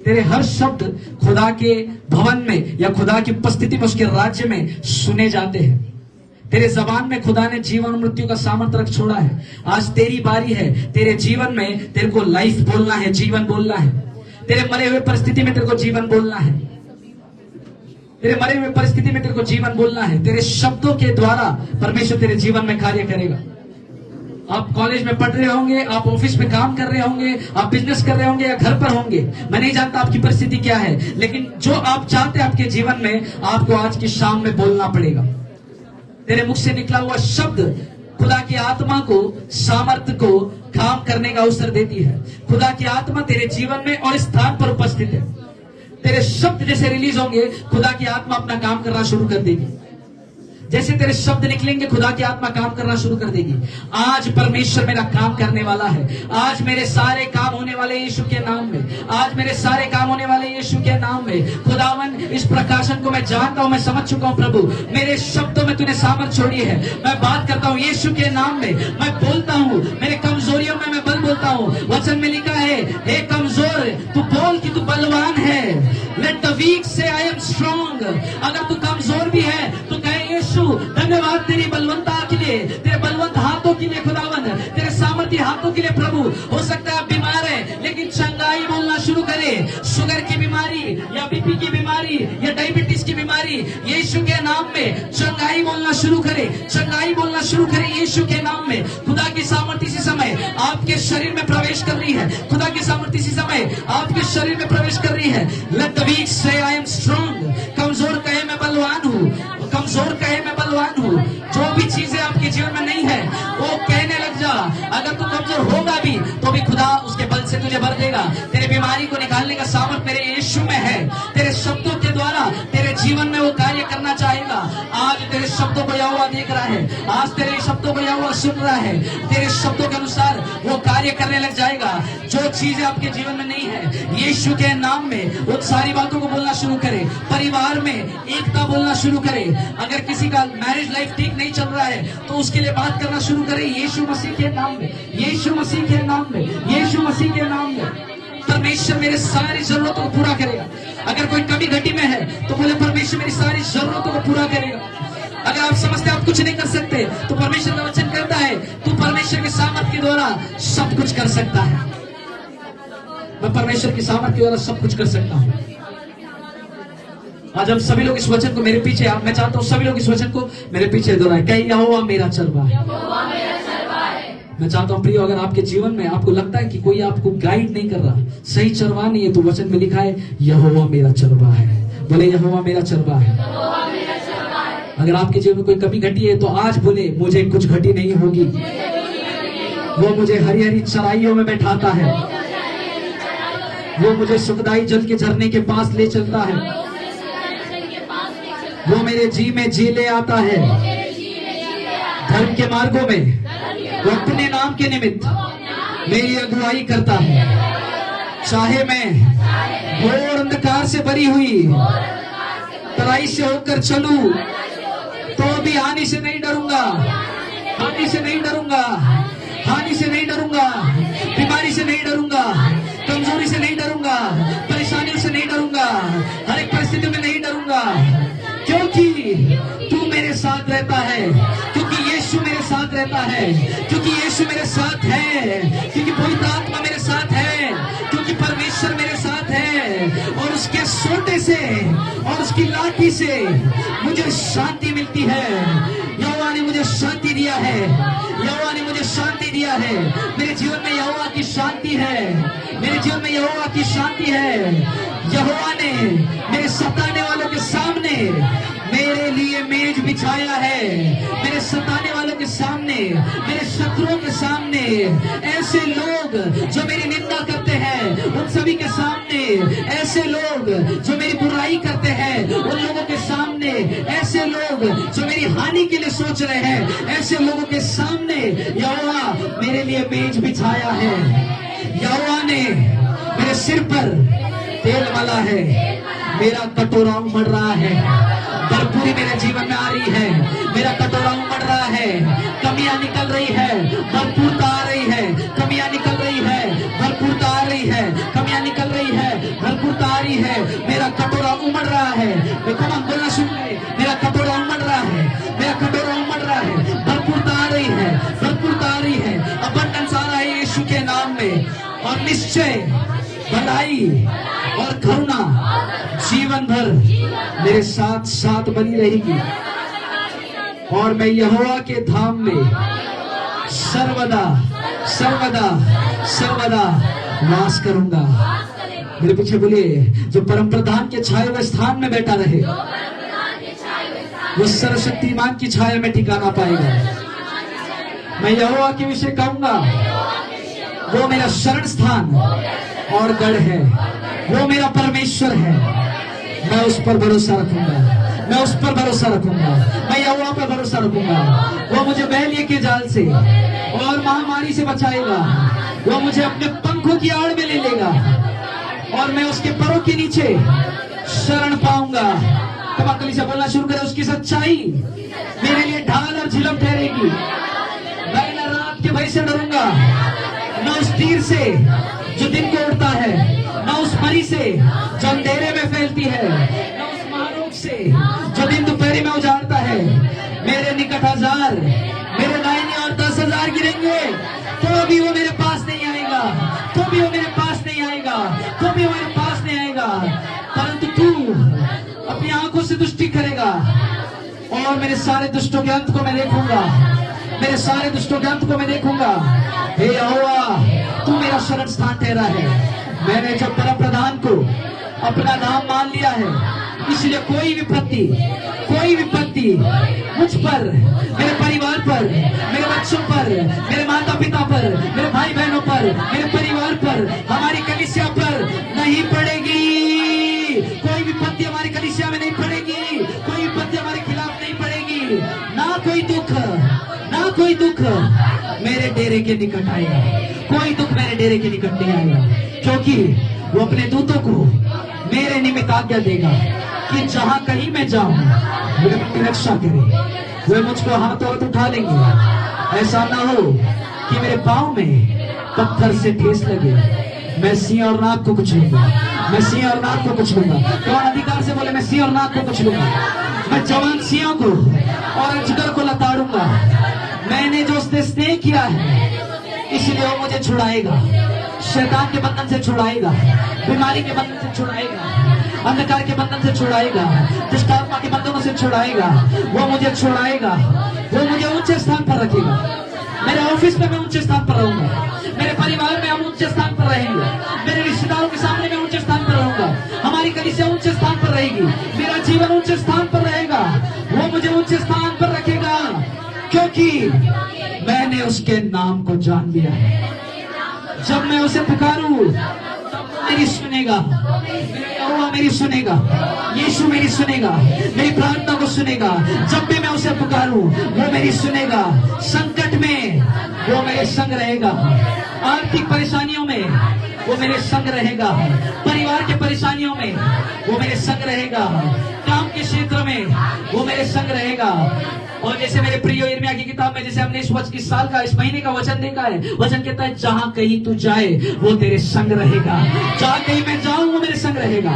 S1: तेरे हर शब्द खुदा के भवन में या खुदा की उपस्थिति में, उसके राज्य में सुने जाते हैं। तेरे जबान में खुदा ने जीवन और मृत्यु का सामर्थ्य रख छोड़ा है। आज तेरी बारी है, तेरे जीवन में तेरे को लाइफ बोलना है, जीवन बोलना है। तेरे मरे हुए परिस्थिति में तेरे को जीवन बोलना है, तेरे मरे हुए परिस्थिति में तेरे को जीवन बोलना है। तेरे शब्दों के द्वारा परमेश्वर तेरे जीवन में कार्य करेगा। आप कॉलेज में पढ़ रहे होंगे, आप ऑफिस में काम कर रहे होंगे, आप बिजनेस कर रहे होंगे या घर पर होंगे, मैं नहीं जानता आपकी परिस्थिति क्या है, लेकिन जो आप चाहते हैं आपके जीवन में, आपको आज की शाम में बोलना पड़ेगा। तेरे मुख से निकला हुआ शब्द खुदा की आत्मा को, सामर्थ्य को काम करने का अवसर देती है। खुदा की आत्मा तेरे जीवन में और स्थान पर उपस्थित है। तेरे शब्द जैसे रिलीज होंगे, खुदा की आत्मा अपना काम करना शुरू कर देगी। जैसे तेरे शब्द निकलेंगे, खुदा की आत्मा काम करना शुरू कर देगी। आज परमेश्वर मेरा काम करने वाला है। आज मेरे सारे काम होने वाले यीशु के नाम में। आज मेरे सारे काम होने वाले यीशु के नाम में। खुदावन, इस प्रकाशन को मैं जानता हूं, मैं समझ चुका हूं प्रभु, मेरे शब्दों में तूने सामर्थ छोड़ी है। मैं बात करता हूं यीशु के नाम में। मैं बोलता हूं, मेरे कमजोरियों में मैं बल बोलता हूं। वचन में लिखा है, हे कमजोर, तू बोल कि तू बलवान है। लेट द वीक से आई एम स्ट्रॉन्ग। अगर तू कमजोर भी है तो कहे यीशु धन्यवाद तेरी बलवंता के लिए, तेरे बलवंत हाथों के लिए खुदावन, तेरे सामर्थ्य हाथों के लिए प्रभु। हो सकता है आप बीमार है, लेकिन चंगाई बोलना शुरू करें। शुगर की बीमारी या बीपी की बीमारी या डायबिटीज की बीमारी, यीशु के नाम में चंगाई बोलना शुरू करें, चंगाई बोलना शुरू करें यीशु के नाम में। खुदा की सामर्थ्य इसी समय आपके शरीर में प्रवेश कर रही है। खुदा की सामर्थ्य इसी समय आपके शरीर में प्रवेश कर रही है। लेट द वीक से आई एम स्ट्रॉन्ग। कमजोर कहे मैं बलवान हूँ, कमजोर कहे मैं बलवान हूँ। जो भी चीजें आपके जीवन में नहीं है वो कहने लग जा। अगर तू कमजोर होगा भी तो भी खुदा उसके बल से तुझे भर देगा। तेरे बीमारी को निकालने का सामर्थ मेरे यीशु में है। तेरे शब्दों के द्वारा तेरे जीवन में वो कार्य करना चाहेगा। आज तेरे शब्दों को यहोवा देख रहा है, आज तेरे शब्दों को यहोवा सुन रहा है। तेरे शब्दों के अनुसार वो कार्य करने लग जाएगा। जो चीजें आपके जीवन में नहीं है, यीशु के नाम में उन सारी बातों को बोलना शुरू करें। परिवार में एकता बोलना शुरू करें। अगर किसी का मैरिज लाइफ ठीक नहीं चल रहा है तो उसके लिए बात करना शुरू करें यीशु मसीह के नाम में, यीशु मसीह के नाम में, यीशु मसीह के नाम में। परमेश्वर मेरे सारी जरूरतों को पूरा करेगा। अगर कोई कमी घटी में है तो बोले परमेश्वर मेरी सारी जरूरतों को पूरा करेगा। अगर आप समझते आप कुछ नहीं कर सकते तो परमेश्वर का वचन कहता है तू परमेश्वर के सामर्थ्य के द्वारा सब कुछ कर सकता है। मैं परमेश्वर की सामर्थ्य के द्वारा सब कुछ कर सकता हूँ। आज हम सभी लोग इस वचन को मेरे पीछे, मैं चाहता हूँ सभी लोग इस वचन को मेरे पीछे दोहराएं। कहीं यहोवा मेरा चरवाहा है। मैं चाहता हूँ प्रिय, अगर आपके जीवन में आपको लगता है कि कोई आपको गाइड नहीं कर रहा, सही चरवाहा नहीं है, तो वचन में लिखा है यहोवा मेरा चरवाहा है। बोले यहोवा मेरा चरवाहा है। अगर आपके जीवन में कोई कमी घटी है तो आज बोले मुझे कुछ घटी नहीं होगी। वो मुझे हरी हरी चराइयों में बैठाता है, वो मुझे सुखदाई जल के झरने के पास ले चलता है, वो मेरे जी में जी ले आता है। धर्म के मार्गों में वो अपने नाम के निमित्त मेरी अगुवाई करता है। चाहे मैं घोर अंधकार से भरी हुई तराई से होकर चलूं तो भी हानि से नहीं डरूंगा, हानि से नहीं डरूंगा, हानि से नहीं डरूंगा, बीमारी से नहीं डरूंगा, कमजोरी से नहीं डरूंगा, परेशानियों से नहीं डरूंगा, हर एक परिस्थिति में नहीं डरूंगा, क्योंकि तू मेरे साथ रहता है, क्योंकि यीशु मेरे साथ रहता है, क्योंकि यीशु मेरे साथ है, क्योंकि पवित्र आत्मा मेरे साथ है, क्योंकि परमेश्वर मेरे साथ है। और उसके सोटे से और उसकी लाठी से मुझे शांति मिलती है। यहोवा ने मुझे शांति दिया है, यहोवा ने मुझे शांति दिया है। मेरे जीवन में यहोवा की शांति है, मेरे जीवन में यहोवा की शांति है। यहोवा ने मेरे सताने वालों के सामने मेरे लिए मेज बिछाया है, मेरे सताने वालों के सामने, मेरे शत्रुओं के सामने, ऐसे लोग जो मेरी निंदा करते हैं उन सभी के सामने, ऐसे लोग जो मेरी बुराई करते हैं उन लोगों के सामने, ऐसे लोग जो मेरी हानि के लिए सोच रहे हैं, ऐसे लोगों के सामने यहोवा मेरे लिए मेज बिछाया है। यहोवा ने मेरे सिर पर तेल मला है, मेरा कटोरा उमड़ रहा है, भरपूरी मेरे जीवन में आ रही है, मेरा कटोरा उमड़ रहा है, कमियां निकल रही है, भरपूरता आ रही है, कमियां निकल रही है, भरपूरता आ रही है, कमियां निकल रही है, भरपूरता आ रही है, मेरा कटोरा उमड़ रहा है। मैं कमान बोलना शुरू करें, मेरा कटोरा उमड़ रहा है, मेरा कटोरा उमड़ रहा है, भरपूरता आ रही है, भरपूरता आ रही है, अबंडेंस आ रहा है यीशु के नाम में। और निश्चय भलाई और करुणा जीवन भर मेरे साथ साथ बनी रहेगी, और मैं यहोवा के धाम में सर्वदा सर्वदा सर्वदा वास करूंगा। मेरे पीछे बोलिए, जो परम प्रधान के छाए हुए स्थान में बैठा रहे वो सर्वशक्तिमान की छाया में ठिकाना पाएगा। मैं यहोवा के विषय कहूंगा, वो मेरा शरण स्थान और गढ़ है, वो मेरा परमेश्वर है। मैं उस पर भरोसा रखूंगा, मैं उस पर भरोसा रखूंगा, मैं यहोवा पर भरोसा रखूंगा। वो मुझे बैलिये के जाल से और महामारी से बचाएगा, वो मुझे अपने पंखों की आड़ में ले लेगा, और मैं उसके परों के नीचे शरण पाऊंगा। तब कलीसिया बोलना शुरू करे, उसकी सच्चाई मेरे लिए ढाल और झिलम ठहरेगी। मैं न रात के भय से डरूंगा, न उस तीर से जो दिन को उड़ता है, न उस मरी से जो अंधेरे में फैलती है, न उस महारोग से जो दिन दोपहरी में उजाड़ता है। मेरे निकट 1000 मेरे दाहिने और 10,000 गिरेंगे, तो भी वो मेरे पास नहीं आएगा, तो भी वो मेरे पास नहीं आएगा, तो भी वो मेरे पास नहीं आएगा। परंतु तू अपनी आंखों से दृष्टि करेगा, और मेरे सारे दुष्टों के अंत को मैं देखूंगा, मेरे सारे दुष्टों के अंत को मैं देखूंगा। हे यहोवा, तू मेरा शरण स्थान ठहरा है। मैंने जब परम प्रधान को अपना नाम मान लिया है, इसलिए कोई विपत्ति मुझ पर, मेरे परिवार पर, मेरे बच्चों पर, मेरे माता पिता पर, मेरे भाई बहनों पर, मेरे परिवार पर, हमारी कलीसिया पर नहीं पड़ेगी। कोई विपत्ति हमारी कलीसिया में नहीं पड़ेगी, कोई विपत्ति हमारे खिलाफ नहीं पड़ेगी। ना कोई दुख, ना कोई दुख मेरे डेरे के निकट आएगा, कोई दुख मेरे डेरे के निकट नहीं आएगा, क्योंकि वो अपने दूतों को मेरे निमित्त आज्ञा देगा कि जहां कहीं मैं जाऊं मेरी रक्षा करे। वे मुझको हाथों हाथ उठा लेंगे, ऐसा ना हो कि मेरे पांव में पत्थर से ठेस लगे। मैं सिंह और नाग को कुचलूंगा, मैं सिंह और नाग को कुचलूंगा। कौन अधिकार से बोले, मैं सिंह और नाग को कुचलूंगा, मैं जवान सिंहों को और अजगर को लताड़ूंगा। मैंने जो उसने स्नेह किया है, इसलिए वो मुझे छुड़ाएगा, शैतान के बंधन से छुड़ाएगा, बीमारी के बंधन से छुड़ाएगा, अंधकार के बंधन से छुड़ाएगा, दुष्ट आत्मा के बंधनों से छुड़ाएगा। वो मुझे छुड़ाएगा, वो मुझे ऊंचे स्थान पर रखेगा। मेरे ऑफिस में मैं ऊंचे स्थान पर रहूंगा, मेरे परिवार में हम ऊंचे स्थान पर रहेंगे, मेरे रिश्तेदारों के सामने मैं ऊंचे स्थान पर रहूंगा, हमारी कलीसिया ऊंचे स्थान पर रहेगी, मेरा जीवन ऊंचे स्थान पर रहेगा। वो मुझे ऊंचे स्थान पर रखेगा, क्योंकि मैंने उसके नाम को जान लिया है, जब मैं उसे पुकारूं मेरी सुनेगा, यहोवा मेरी सुनेगा, यीशु मेरी सुनेगा, मेरी प्रार्थना को सुनेगा। जब भी मैं उसे पुकारूं वो मेरी सुनेगा। संकट में वो मेरे संग रहेगा, आर्थिक परेशानियों में वो मेरे संग रहेगा, परिवार के परेशानियों में वो मेरे संग रहेगा, काम के क्षेत्र में वो मेरे संग रहेगा। और जैसे मेरे प्रिय यिर्मयाह की किताब में जैसे हमने इस साल का इस महीने का वचन देखा है, वचन कहता है जहां कहीं तू जाए वो तेरे संग रहेगा, जहां कहीं मैं जाऊं वो मेरे संग रहेगा,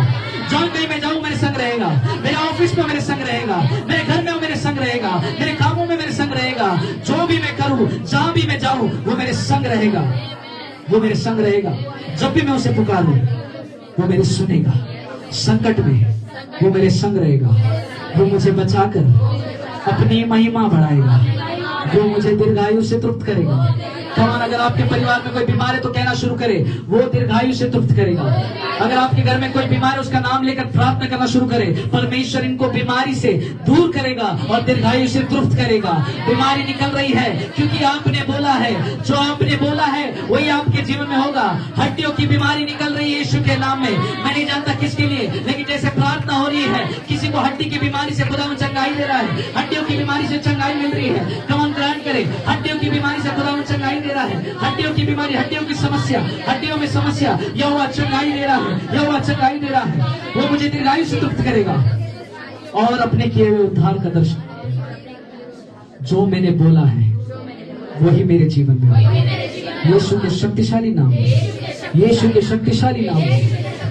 S1: जहां कहीं मैं जाऊं मेरे संग रहेगा, मेरे ऑफिस में मेरे संग रहेगा, मेरे घर में वो मेरे संग रहेगा, मेरे कामों में मेरे संग रहेगा, जो भी मैं करूं जहां भी मैं जाऊं वो मेरे संग रहेगा, वो मेरे संग रहेगा। जब भी मैं उसे पुकारूं वो मेरी सुनेगा, संकट में वो मेरे संग रहेगा, वो मुझे बचाकर अपनी महिमा बढ़ाएगा, वो मुझे दीर्घायु से तृप्त करेगा। कमान, अगर आपके परिवार में कोई बीमार है तो कहना शुरू करे, वो दीर्घायु से तृप्त करेगा। अगर आपके घर में कोई बीमार है उसका नाम लेकर प्रार्थना करना शुरू करे, परमेश्वर इनको बीमारी से दूर करेगा और दीर्घायु से तृप्त करेगा। बीमारी निकल रही है क्योंकि आपने बोला है, जो आपने बोला है वही आपके जीवन में होगा। हड्डियों की बीमारी निकल रही है यीशु के नाम में, मैं नहीं जानता किसके लिए, लेकिन जैसे प्रार्थना हो रही है किसी को हड्डी की बीमारी से खुदा चंगाई दे रहा है, हड्डियों की बीमारी से चंगाई मिल रही है। कमान ग्रहण करे, हड्डियों की बीमारी से खुदा चंगाई दे रहा है, हड्डियों की बीमारी, हड्डियों की समस्या, हड्डियों में समस्या, यहोवा चंगाई दे रहा है, यहोवा चंगाई दे रहा है। वो मुझे दीर्घायु से तृप्त करेगा और अपने किए हुए उद्धार का दर्शन, जो मैंने बोला है वही मेरे जीवन में होगा। यीशु के शक्तिशाली नाम में, यीशु के शक्तिशाली नाम में,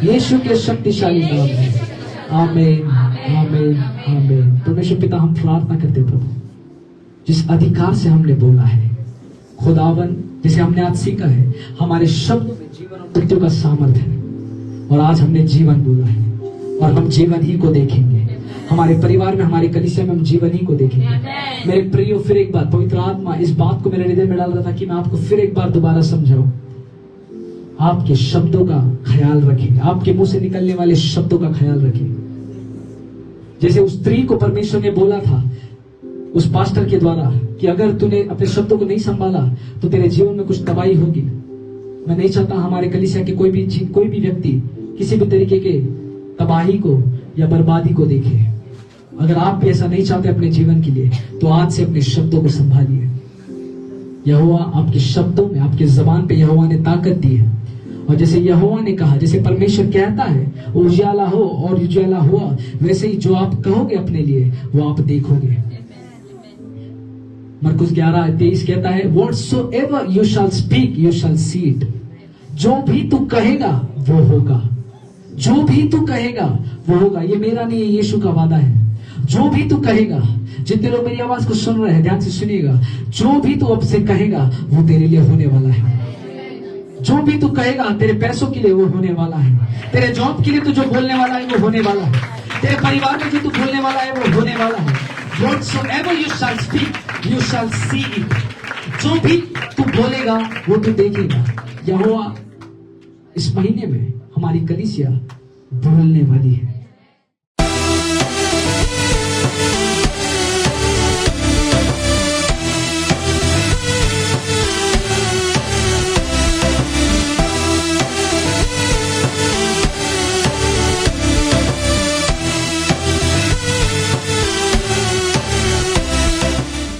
S1: यीशु के शक्तिशाली नाम में। आमीन, आमीन, आमीन। परमेश्वर पिता, हम प्रार्थना करते प्रभु, जिस अधिकार से हमने बोला है खुदावन, जिसे हमने आज सीखा है, हमारे शब्दों में जीवन और मृत्यु का सामर्थ्य है, और आज हमने जीवन बोला है और हम जीवन ही को देखेंगे। हमारे परिवार में, हमारी कलीसिया में हम जीवन ही को देखेंगे। मेरे प्रियो, फिर एक बार पवित्र आत्मा इस बात को मेरे हृदय में डाल रहा था कि मैं आपको फिर एक बार दोबारा समझाऊं। आपके शब्दों का ख्याल रखें, आपके मुंह से निकलने वाले शब्दों का ख्याल रखें। जैसे उस स्त्री को परमेश्वर ने बोला था उस पास्टर के द्वारा कि अगर तूने अपने शब्दों को नहीं संभाला तो तेरे जीवन में कुछ तबाही होगी। मैं नहीं चाहता हमारे कलीसिया के कोई भी व्यक्ति किसी भी तरीके के तबाही को या बर्बादी को देखे। अगर आप भी ऐसा नहीं चाहते अपने जीवन के लिए, तो आज से अपने शब्दों को संभालिए। यहोवा आपके शब्दों में, आपके जबान पे यहोवा ने ताकत दी है, और जैसे यहोवा ने कहा, जैसे परमेश्वर कहता है उजियाला हो और उजियाला हुआ, वैसे ही जो आप कहोगे अपने लिए वो आप देखोगे। मरकुस 11:23 कहता है, whatsoever you shall speak you shall see it। जो भी तू कहेगा वो होगा, जो भी तू कहेगा वो होगा। ये मेरा नहीं है, यीशु का वादा है। जो भी तू कहेगा, जितने लोग मेरी आवाज को सुन रहे हैं ध्यान से सुनिएगा, जो भी तू अब से कहेगा वो तेरे लिए होने वाला है। जो भी तू कहेगा तेरे पैसों के लिए वो होने वाला है, तेरे जॉब के लिए तू जो बोलने वाला है वो होने वाला है, तेरे परिवार में जो तू बोलने वाला है वो होने वाला है। Whatsoever you shall speak, you shall see it। जो भी तू बोलेगा वो तू देखेगा। यहोवा इस महीने में हमारी कलीसिया बोलने वाली है।